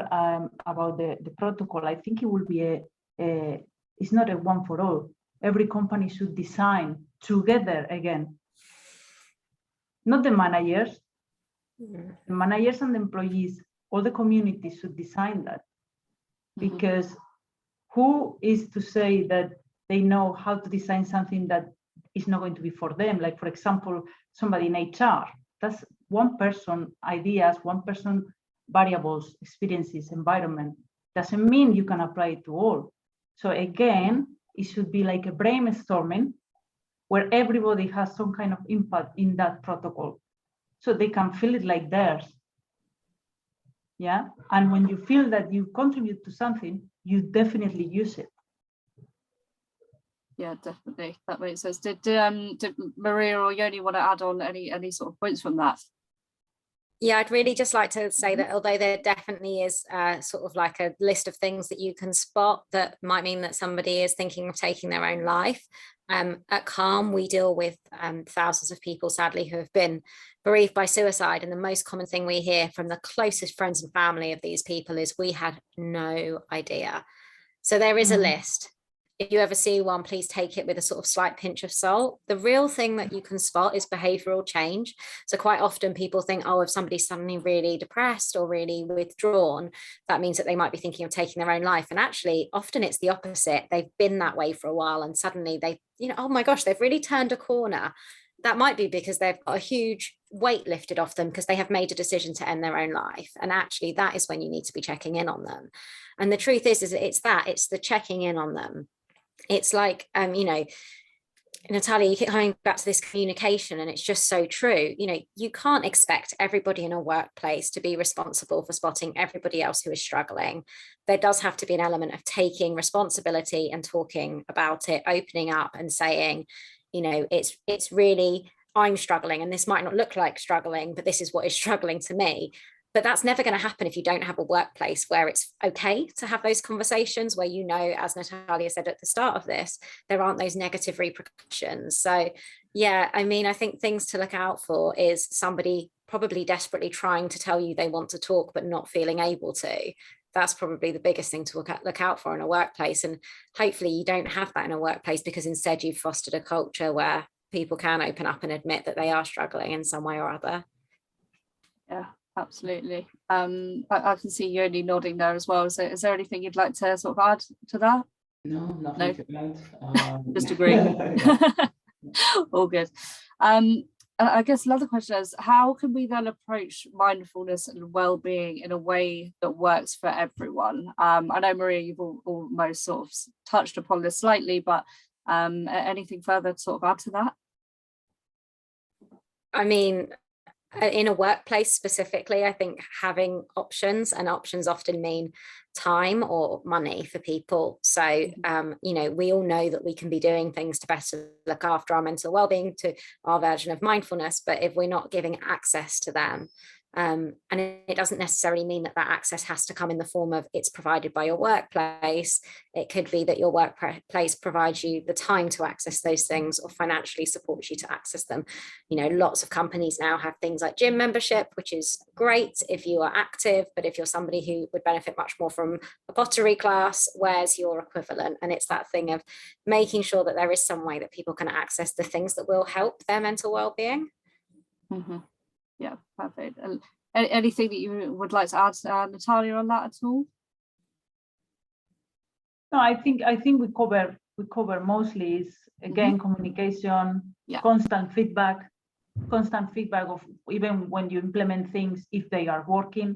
about the protocol. I think it will be it's not a one for all. Every company should design together again. Not the managers. The managers and the employees, all the communities should design that. Because who is to say that they know how to design something that is not going to be for them? Like, for example, somebody in HR, that's one person ideas, one person variables, experiences, environment. Doesn't mean you can apply it to all. So again, it should be like a brainstorming where everybody has some kind of input in that protocol, so they can feel it like theirs. Yeah, and when you feel that you contribute to something, you definitely use it. Yeah, definitely, that makes sense. Did Maria or Yoni want to add on any sort of points from that? Yeah, I'd really just like to say that although there definitely is sort of like a list of things that you can spot that might mean that somebody is thinking of taking their own life, at Calm, we deal with thousands of people, sadly, who have been bereaved by suicide. And the most common thing we hear from the closest friends and family of these people is, we had no idea. So there is a list. If you ever see one, please take it with a sort of slight pinch of salt. The real thing that you can spot is behavioral change. So quite often people think, oh, if somebody's suddenly really depressed or really withdrawn, that means that they might be thinking of taking their own life. And actually, often it's the opposite. They've been that way for a while, and suddenly they, oh my gosh, they've really turned a corner. That might be because they've got a huge weight lifted off them because they have made a decision to end their own life. And actually, that is when you need to be checking in on them. And the truth is it's the checking in on them. It's like, Natalia, you keep coming back to this communication, and it's just so true. You know, you can't expect everybody in a workplace to be responsible for spotting everybody else who is struggling. There does have to be an element of taking responsibility and talking about it, opening up and saying, you know, it's really, I'm struggling, and this might not look like struggling, but this is what is struggling to me. But that's never going to happen if you don't have a workplace where it's okay to have those conversations, where, you know, as Natalia said at the start of this, there aren't those negative repercussions. So yeah, I mean, I think things to look out for is somebody probably desperately trying to tell you they want to talk but not feeling able to. That's probably the biggest thing to look out for in a workplace. And hopefully you don't have that in a workplace, because instead you've fostered a culture where people can open up and admit that they are struggling in some way or other. Yeah, absolutely. I can see Yoni nodding there as well. So is there anything you'd like to sort of add to that? No, nothing to add. Just agree. All good. I guess another question is, how can we then approach mindfulness and well-being in a way that works for everyone? I know, Maria, you've almost sort of touched upon this slightly, but anything further to sort of add to that? I mean, in a workplace specifically, I think having options, and options often mean time or money for people. So, you know, we all know that we can be doing things to better look after our mental well-being, to our version of mindfulness, but if we're not giving access to them, and it doesn't necessarily mean that access has to come in the form of it's provided by your workplace. It could be that your workplace provides you the time to access those things, or financially supports you to access them. You know, lots of companies now have things like gym membership, which is great if you are active, but if you're somebody who would benefit much more from a pottery class, where's your equivalent? And it's that thing of making sure that there is some way that people can access the things that will help their mental well-being. Mm-hmm. Yeah, perfect. And anything that you would like to add, Natalia, on that at all? No, I think we cover mostly is, again, communication, constant feedback of even when you implement things, if they are working,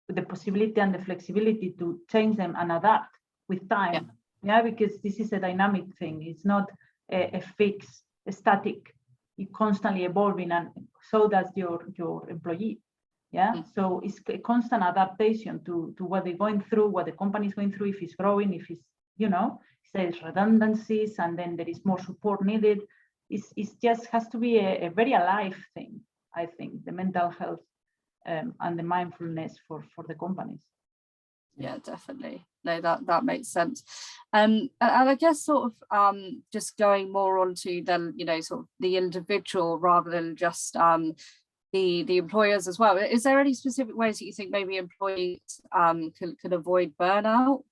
with the possibility and the flexibility to change them and adapt with time. Yeah, because this is a dynamic thing. It's not a fixed, a static. You're constantly evolving, and so does your employee. Yeah, so it's a constant adaptation to what they're going through, what the company is going through, if it's growing, if it's, you know, there's redundancies, and then there is more support needed. It's just has to be a very alive thing, I think, the mental health and the mindfulness for the companies. Yeah, definitely. No, that makes sense. And I guess sort of just going more onto then, you know, sort of the individual rather than just the employers as well. Is there any specific ways that you think maybe employees can avoid burnout?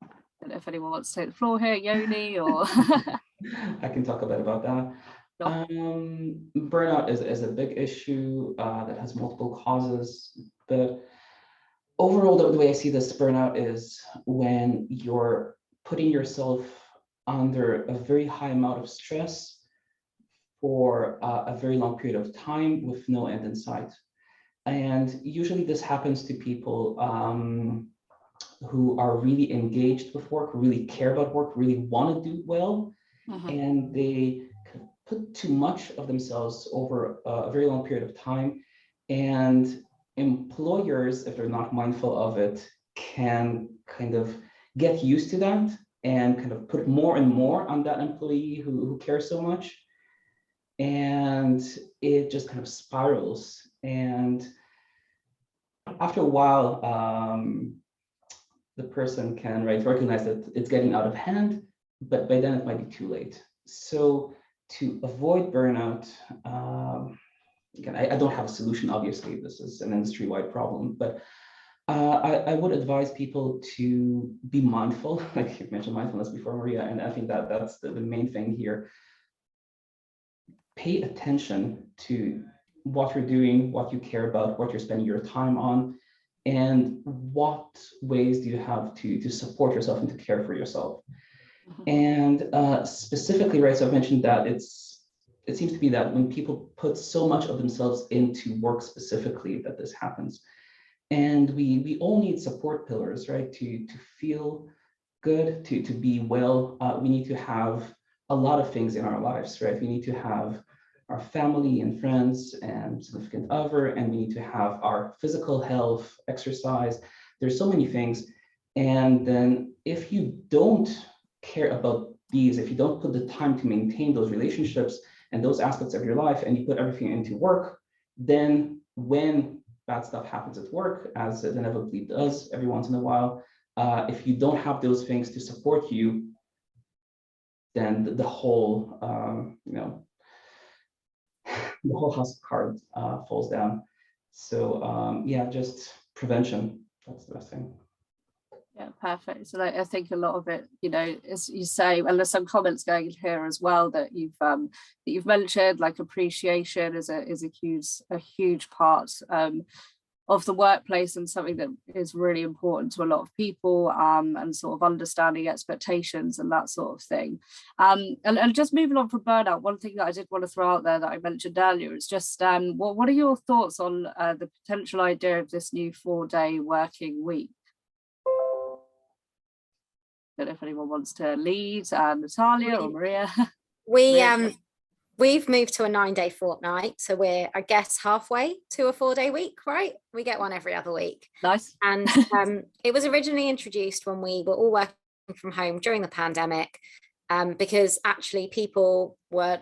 I don't know if anyone wants to take the floor here, Yoni, or I can talk a bit about that. Burnout is a big issue that has multiple causes, but overall, the way I see this burnout is when you're putting yourself under a very high amount of stress for a very long period of time with no end in sight. And usually this happens to people who are really engaged with work, really care about work, really want to do well, and they put too much of themselves over a very long period of time. And employers, if they're not mindful of it, can kind of get used to that and kind of put more and more on that employee who cares so much. And it just kind of spirals. And after a while, the person can recognize that it's getting out of hand, but by then it might be too late. So to avoid burnout, again, I don't have a solution, obviously. This is an industry-wide problem, but I would advise people to be mindful. Like you mentioned mindfulness before, Maria, and I think that's the main thing here. Pay attention to what you're doing, what you care about, what you're spending your time on, and what ways do you have to support yourself and to care for yourself. And specifically, right, so I've mentioned that it seems to be that when people put so much of themselves into work specifically, that this happens. And we all need support pillars, right, to feel good, to be well, we need to have a lot of things in our lives, right? We need to have our family and friends and significant other, and we need to have our physical health, exercise. There's so many things. And then if you don't care about these, if you don't put the time to maintain those relationships and those aspects of your life, and you put everything into work, then when bad stuff happens at work, as it inevitably does every once in a while, if you don't have those things to support you, then the whole, the whole house of cards falls down. So yeah, just prevention. That's the best thing. Yeah, perfect. So I think a lot of it, as you say, and there's some comments going in here as well that you've mentioned, like appreciation is a huge part of the workplace, and something that is really important to a lot of people, and sort of understanding expectations and that sort of thing. And just moving on from burnout, one thing that I did want to throw out there that I mentioned earlier is just what are your thoughts on the potential idea of this new 4-day working week? I don't know if anyone wants to lead, Natalia or Maria. We've moved to a 9-day fortnight, so we're, I guess, halfway to a 4-day week, right? We get one every other week. Nice. And it was originally introduced when we were all working from home during the pandemic, because actually people were,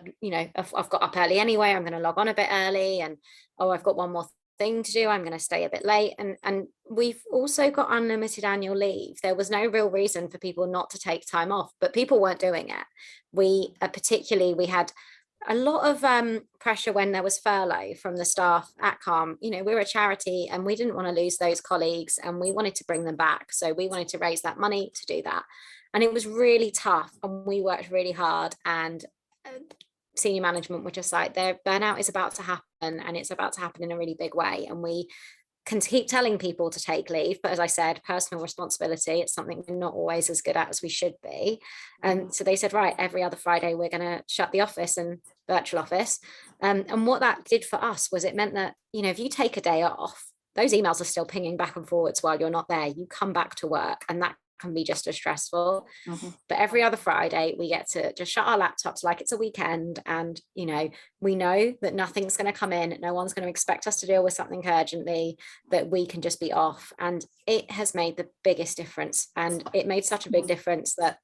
I've got up early anyway, I'm going to log on a bit early, and I've got one more thing to do, I'm going to stay a bit late. And we've also got unlimited annual leave. There was no real reason for people not to take time off, but people weren't doing it. We had a lot of pressure when there was furlough from the staff at Calm. We're a charity and we didn't want to lose those colleagues, and we wanted to bring them back. So we wanted to raise that money to do that. And it was really tough, and we worked really hard, and senior management were just like, their burnout is about to happen, and it's about to happen in a really big way. And we can keep telling people to take leave, but as I said, personal responsibility, it's something we're not always as good at as we should be. And so they said, right, every other Friday we're going to shut the office and virtual office. And what that did for us was it meant that, if you take a day off, those emails are still pinging back and forwards while you're not there. You come back to work, and that can be just as stressful. But every other Friday we get to just shut our laptops like it's a weekend, and we know that nothing's going to come in, no one's going to expect us to deal with something urgently, that we can just be off. And it has made the biggest difference, and it made such a big difference that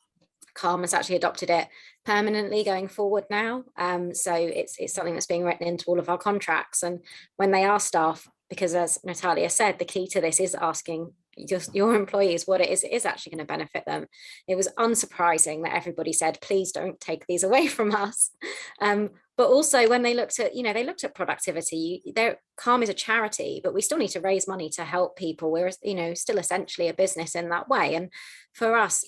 Calm has actually adopted it permanently going forward now. So it's something that's being written into all of our contracts. And when they ask staff, because as Natalia said, the key to this is asking your employees what it is actually going to benefit them. It was unsurprising that everybody said, please don't take these away from us. But also when they looked at productivity, Calm is a charity, but we still need to raise money to help people. We're still essentially a business in that way. And for us,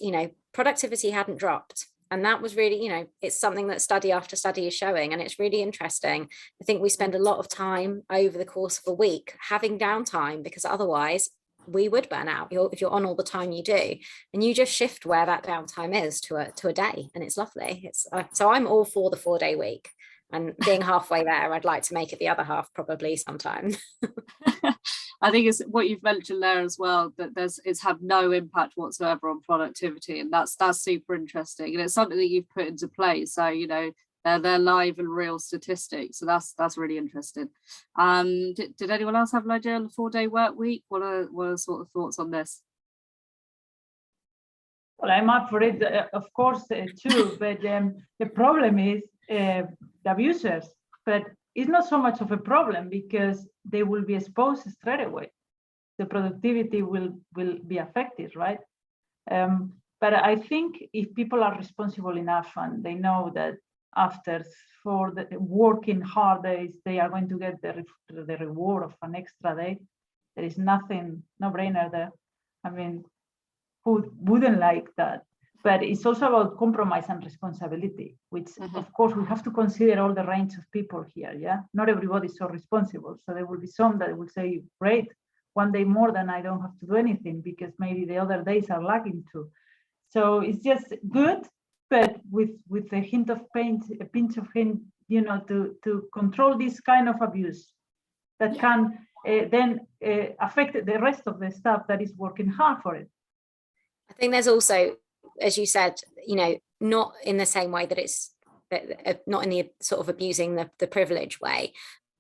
productivity hadn't dropped. And that was really, it's something that study after study is showing, and it's really interesting. I think we spend a lot of time over the course of a week having downtime, because otherwise we would burn out if you're on all the time you do, and you just shift where that downtime is to a day, and it's lovely. So I'm all for the 4-day week, and being halfway there, I'd like to make it the other half probably sometime. I think it's what you've mentioned there as well, that it's had no impact whatsoever on productivity, and that's super interesting, and it's something that you've put into place. So they're live and real statistics, so that's really interesting. Did anyone else have an idea on the 4-day work week? What are sort of thoughts on this? Well, I'm up for it, of course, too. But the problem is the abusers. But it's not so much of a problem, because they will be exposed straight away. The productivity will be affected, right? But I think if people are responsible enough and they know that after for the working hard days, they are going to get the reward of an extra day, there is no brainer there. I mean, who wouldn't like that? But it's also about compromise and responsibility, which of course we have to consider all the range of people here. Yeah, not everybody is so responsible. So there will be some that will say, great, one day more than I don't have to do anything, because maybe the other days are lagging too. So it's just good, but with a hint of pain, a pinch of hint, to control this kind of abuse that can then affect the rest of the staff that is working hard for it. I think there's also as you said, not in the same way that it's not in the sort of abusing the privilege way,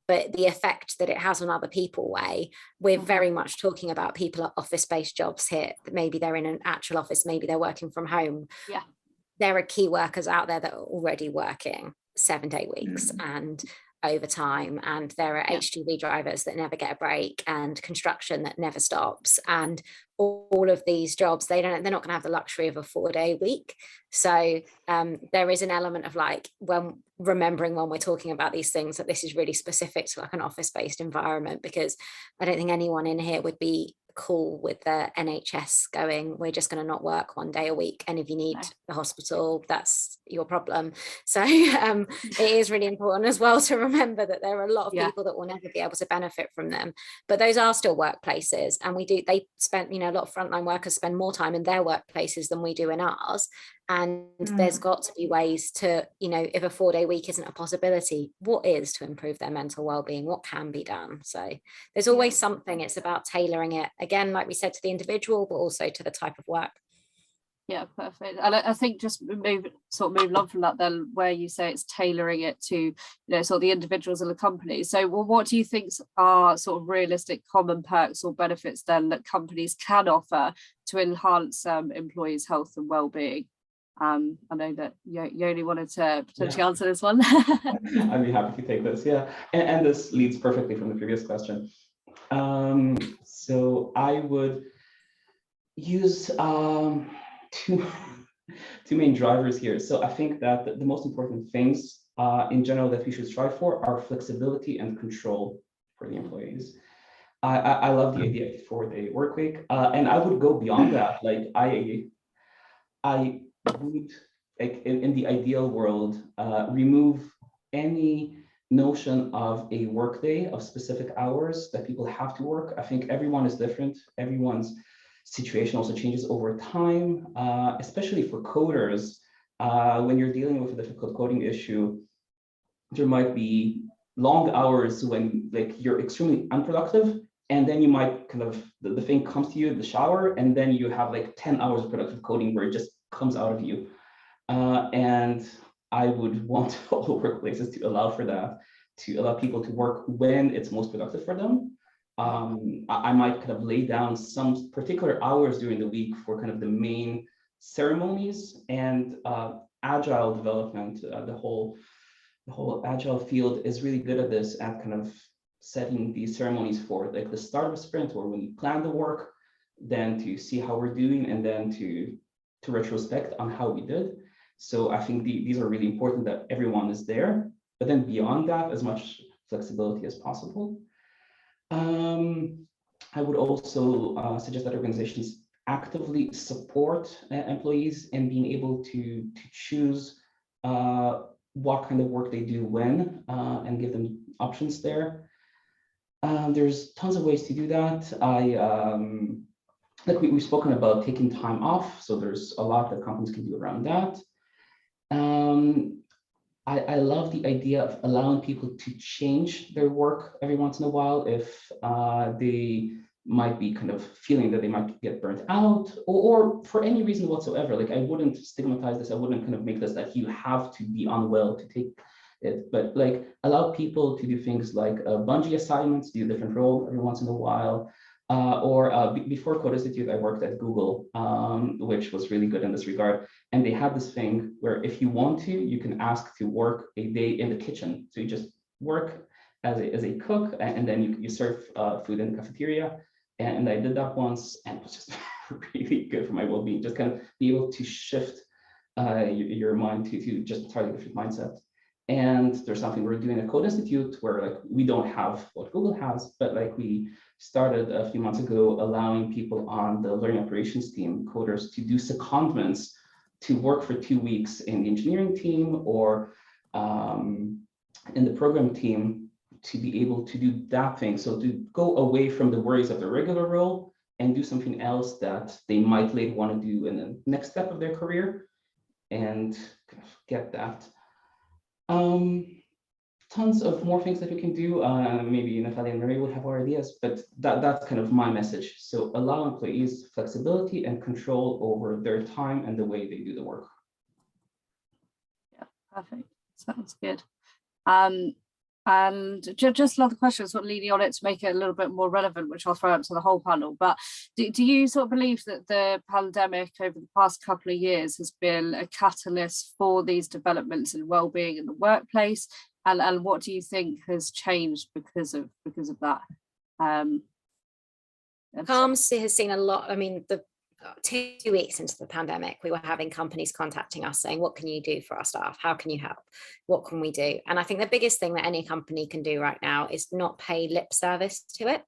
but the effect that it has on other people way. We're very much talking about people at office-based jobs here. Maybe they're in an actual office, maybe they're working from home. Yeah. There are key workers out there that are already working 7-day weeks and overtime, and there are HGV drivers that never get a break, and construction that never stops, and all of these jobs, they're not going to have the luxury of a 4-day week. So there is an element of like, when remembering when we're talking about these things, that this is really specific to like an office-based environment, because I don't think anyone in here would be cool with the NHS going, we're just going to not work 1 day a week, and if you need the hospital, that's your problem. So it is really important as well to remember that there are a lot of people that will never be able to benefit from them, but those are still workplaces, and they spend, a lot of frontline workers spend more time in their workplaces than we do in ours. And there's got to be ways to, if a 4-day week isn't a possibility, what is to improve their mental well-being? What can be done? So there's always something. It's about tailoring it, again, like we said, to the individual, but also to the type of work. Yeah, perfect. And I think just moving on from that, then, where you say it's tailoring it to, sort of the individuals and the company. So, well, what do you think are sort of realistic common perks or benefits then that companies can offer to enhance employees' health and well-being? I know that Yoni wanted to potentially answer this one. I'd be happy to take this. Yeah, and this leads perfectly from the previous question. So I would use two main drivers here. So I think that the most important things in general that we should strive for are flexibility and control for the employees. I love the idea of 4-day work week, and I would go beyond that. Like I would, like in the ideal world, remove any notion of a workday of specific hours that people have to work. I think everyone is different. Everyone's situation also changes over time, especially for coders. When you're dealing with a difficult coding issue, there might be long hours when like you're extremely unproductive, and then you might kind of, the thing comes to you in the shower, and then you have like 10 hours of productive coding where it just comes out of you. And I would want all workplaces to allow for that, to allow people to work when it's most productive for them. I might kind of lay down some particular hours during the week for kind of the main ceremonies and agile development. The whole agile field is really good at this, at kind of setting these ceremonies for like the start of a sprint, or when you plan the work, then to see how we're doing, and then to retrospect on how we did. So I think these are really important, that everyone is there, but then beyond that, as much flexibility as possible. I would also suggest that organizations actively support employees in being able to choose what kind of work they do when, and give them options there. There's tons of ways to do that. Like we've spoken about taking time off, so there's a lot that companies can do around that. I love the idea of allowing people to change their work every once in a while if they might be kind of feeling that they might get burnt out, or for any reason whatsoever. Like, I wouldn't stigmatize this. I wouldn't kind of make this that you have to be unwell to take it, but like allow people to do things like bungee assignments, do a different role every once in a while. Before Code Institute, I worked at Google, which was really good in this regard. And they had this thing where if you want to, you can ask to work a day in the kitchen. So you just work as a cook, and then you serve food in the cafeteria. And I did that once, and it was just really good for my well-being. Just kind of be able to shift your mind to just entirely different mindset. And there's something we're doing at Code Institute where like we don't have what Google has, but like we started a few months ago allowing people on the learning operations team, coders, to do secondments to work for 2 weeks in the engineering team or in the program team, to be able to do that thing. So to go away from the worries of the regular role and do something else that they might later want to do in the next step of their career, and kind of get that. tons of more things that we can do. Maybe Natalia and Marie would have more ideas, but that's kind of my message. So allow employees flexibility and control over their time and the way they do the work. Yeah, perfect. Sounds good. And just another question, sort of leading on it to make it a little bit more relevant, which I'll throw up to the whole panel. But do you sort of believe that the pandemic over the past couple of years has been a catalyst for these developments in wellbeing in the workplace? And what do you think has changed because of that? Calm has seen a lot. I mean, the 2 weeks into the pandemic, we were having companies contacting us saying, what can you do for our staff? How can you help? What can we do? And I think the biggest thing that any company can do right now is not pay lip service to it.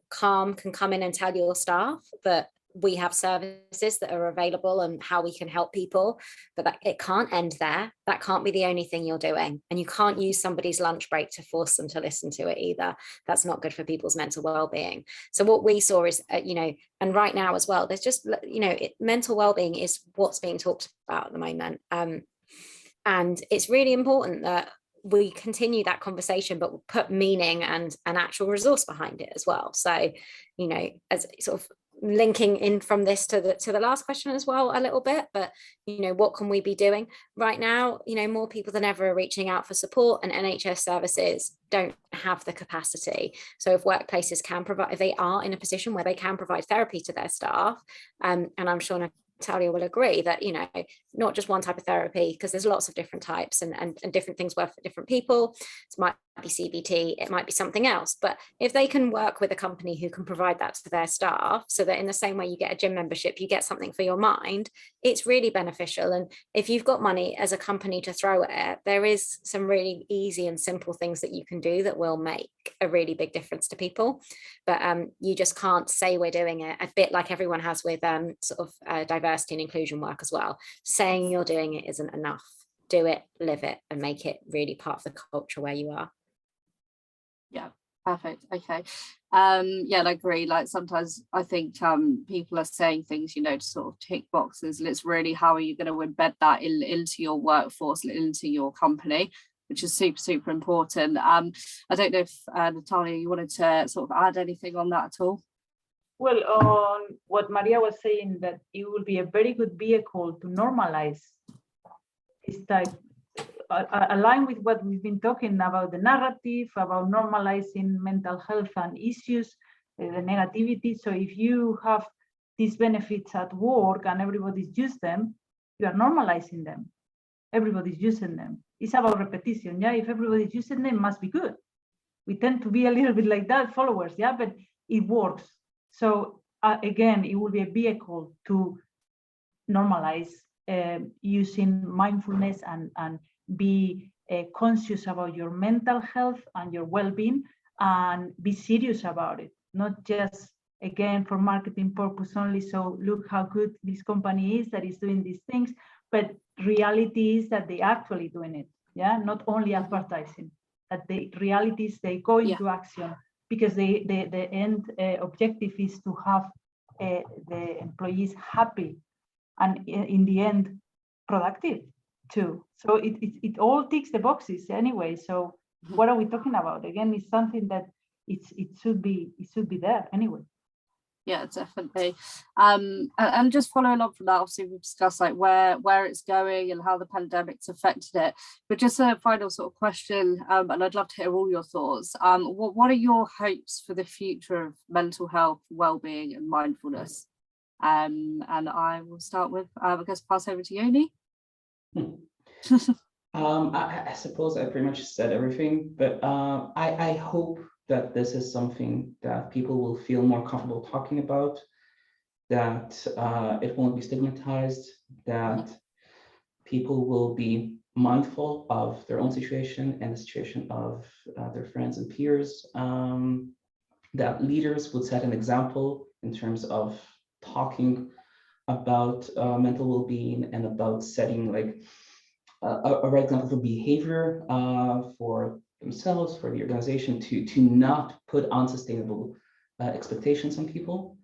Calm can come in and tell your staff that we have services that are available and how we can help people, but that it can't end there. That can't be the only thing you're doing. And you can't use somebody's lunch break to force them to listen to it either. That's not good for people's mental well-being. So what we saw is, and right now as well, there's just, mental well-being is what's being talked about at the moment. And it's really important that we continue that conversation, but put meaning and an actual resource behind it as well. So, as sort of linking in from this to the last question as well a little bit, but what can we be doing right now? More people than ever are reaching out for support, and NHS services don't have the capacity. So if workplaces can provide, if they are in a position where they can provide therapy to their staff, and I'm sure Natalia will agree that, not just one type of therapy, because there's lots of different types and different things work for different people. It might be CBT, it might be something else. But if they can work with a company who can provide that to their staff, so that in the same way you get a gym membership, you get something for your mind, it's really beneficial. And if you've got money as a company to throw at it, there is some really easy and simple things that you can do that will make a really big difference to people. But you just can't say we're doing it, a bit like everyone has with diversity and inclusion work as well. Saying you're doing it isn't enough. Do it, live it, and make it really part of the culture where you are. Yeah, perfect. Okay. Yeah, I agree. Like sometimes I think people are saying things, to sort of tick boxes, and it's really how are you going to embed that into your workforce, into your company, which is super, super important. I don't know if Natalia, you wanted to sort of add anything on that at all? Well, on what Maria was saying, that it will be a very good vehicle to normalize this type, align with what we've been talking about, the narrative, about normalizing mental health and issues, the negativity. So if you have these benefits at work and everybody's used them, you are normalizing them. Everybody's using them. It's about repetition. Yeah, if everybody's using them, it must be good. We tend to be a little bit like that, followers. Yeah, but it works. So again, it will be a vehicle to normalize using mindfulness and be conscious about your mental health and your well-being, and be serious about it, not just, again, for marketing purpose only. So look how good this company is that is doing these things, but reality is that they actually doing it. Yeah, not only advertising, that the reality is they go into action, because the end objective is to have the employees happy and in the end productive too. So it all ticks the boxes anyway. So what are we talking about? Again, it's something that it should be there anyway. Yeah, definitely. And just following on from that, obviously we've discussed like where it's going and how the pandemic's affected it. But just a final sort of question, and I'd love to hear all your thoughts. What are your hopes for the future of mental health, well-being, and mindfulness? And I will start with, I guess, pass over to Yoni. I suppose I pretty much said everything, but I hope that this is something that people will feel more comfortable talking about, that it won't be stigmatized, that people will be mindful of their own situation and the situation of their friends and peers, that leaders would set an example in terms of talking about mental well-being and about setting like a right example for behavior for themselves, for the organization, to not put unsustainable expectations on people.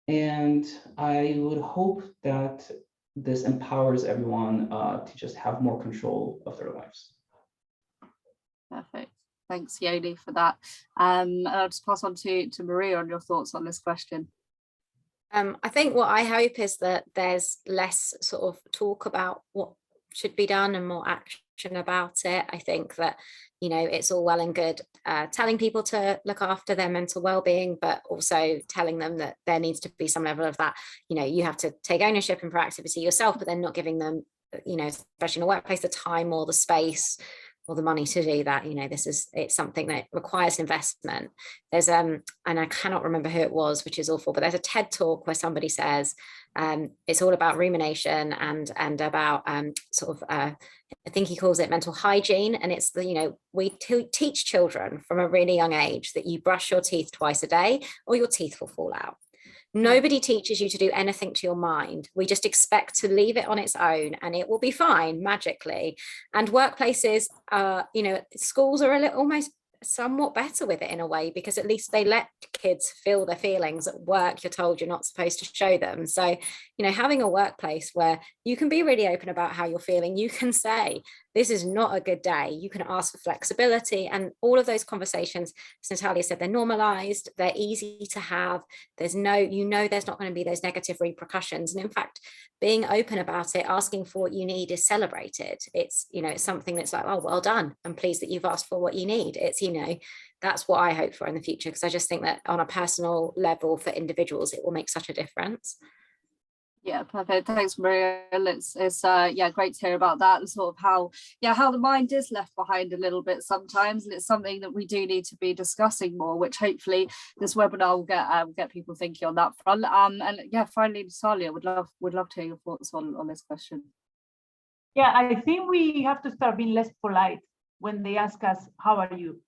And I would hope that this empowers everyone to just have more control of their lives. Perfect. Thanks, Yoni, for that. And I'll just pass on to Maria on your thoughts on this question. I think what I hope is that there's less sort of talk about what should be done and more action about it. I think that, you know, it's all well and good telling people to look after their mental well-being, but also telling them that there needs to be some level of that, you know, you have to take ownership and proactivity yourself, but then not giving them, you know, especially in a workplace, the time or the space or the money to do that. You know, it's something that requires investment. There's and I cannot remember who it was, which is awful, but there's a TED talk where somebody says it's all about rumination and about sort of I think he calls it mental hygiene. And it's the, you know, we teach children from a really young age that you brush your teeth twice a day or your teeth will fall out. Nobody teaches you to do anything to your mind. We just expect to leave it on its own and it will be fine magically. And workplaces, you know, schools are a little almost somewhat better with it in a way, because at least they let kids feel their feelings. At work, you're told you're not supposed to show them. So, you know, having a workplace where you can be really open about how you're feeling, you can say, this is not a good day. You can ask for flexibility, and all of those conversations, as Natalia said, they're normalized, they're easy to have. There's no, you know, there's not going to be those negative repercussions. And in fact, being open about it, asking for what you need is celebrated. It's, you know, it's something that's like, oh, well done. I'm pleased that you've asked for what you need. It's, you know, that's what I hope for in the future, because I just think that on a personal level for individuals, it will make such a difference. Yeah, perfect. Thanks, Maria. It's yeah, great to hear about that, and sort of how the mind is left behind a little bit sometimes, and it's something that we do need to be discussing more, which hopefully this webinar will get people thinking on that front. And yeah, finally, Natalia, would love to hear your thoughts on this question. Yeah, I think we have to start being less polite when they ask us, how are you?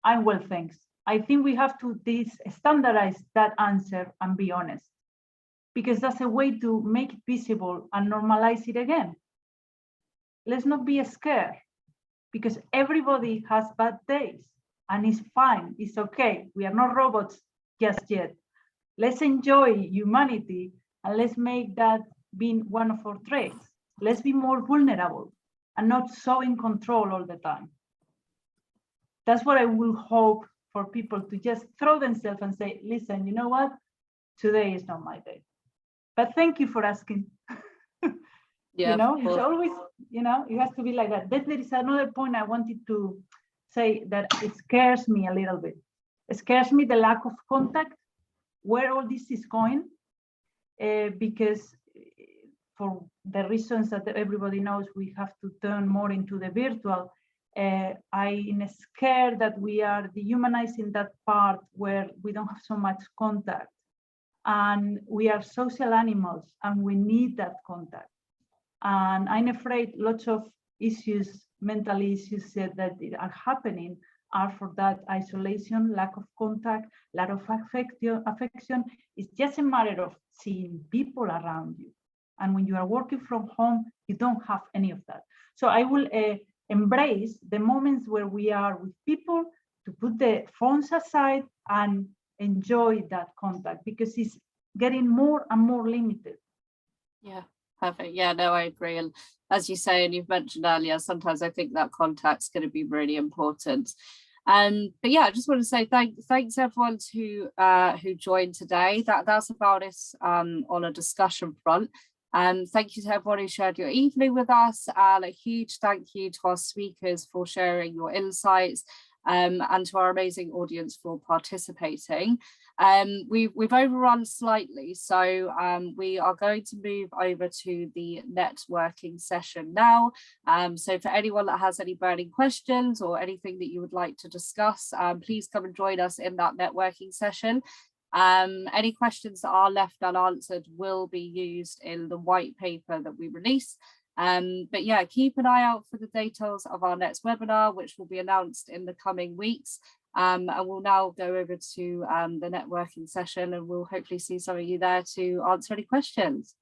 I'm well, thanks. I think we have to standardize that answer and be honest, because that's a way to make it visible and normalize it again. Let's not be scared, because everybody has bad days and it's fine, it's okay. We are not robots just yet. Let's enjoy humanity and let's make that being one of our traits. Let's be more vulnerable and not so in control all the time. That's what I will hope for people to just throw themselves and say, listen, you know what? Today is not my day. But thank you for asking. Yeah, you know, it's always, you know, it has to be like that. Then there is another point I wanted to say that it scares me a little bit. It scares me the lack of contact, where all this is going, because for the reasons that everybody knows, we have to turn more into the virtual. I'm scared that we are dehumanizing that part where we don't have so much contact. And we are social animals and we need that contact. And I'm afraid lots of issues, mental issues that are happening are for that isolation, lack of contact, lack of affection. It's just a matter of seeing people around you. And when you are working from home, you don't have any of that. So I will embrace the moments where we are with people, to put the phones aside and enjoy that contact, because it's getting more and more limited. Yeah, perfect. Yeah, no, I agree. And as you say, and you've mentioned earlier, sometimes I think that contact's going to be really important. But yeah, I just want to say thanks everyone who joined today. That's about it on a discussion front. Thank you to everyone who shared your evening with us, and a huge thank you to our speakers for sharing your insights, and to our amazing audience for participating. We've overrun slightly, so we are going to move over to the networking session now. So for anyone that has any burning questions or anything that you would like to discuss, please come and join us in that networking session. Any questions that are left unanswered will be used in the white paper that we release. But yeah, keep an eye out for the details of our next webinar, which will be announced in the coming weeks. And we'll now go over to the networking session, and we'll hopefully see some of you there to answer any questions.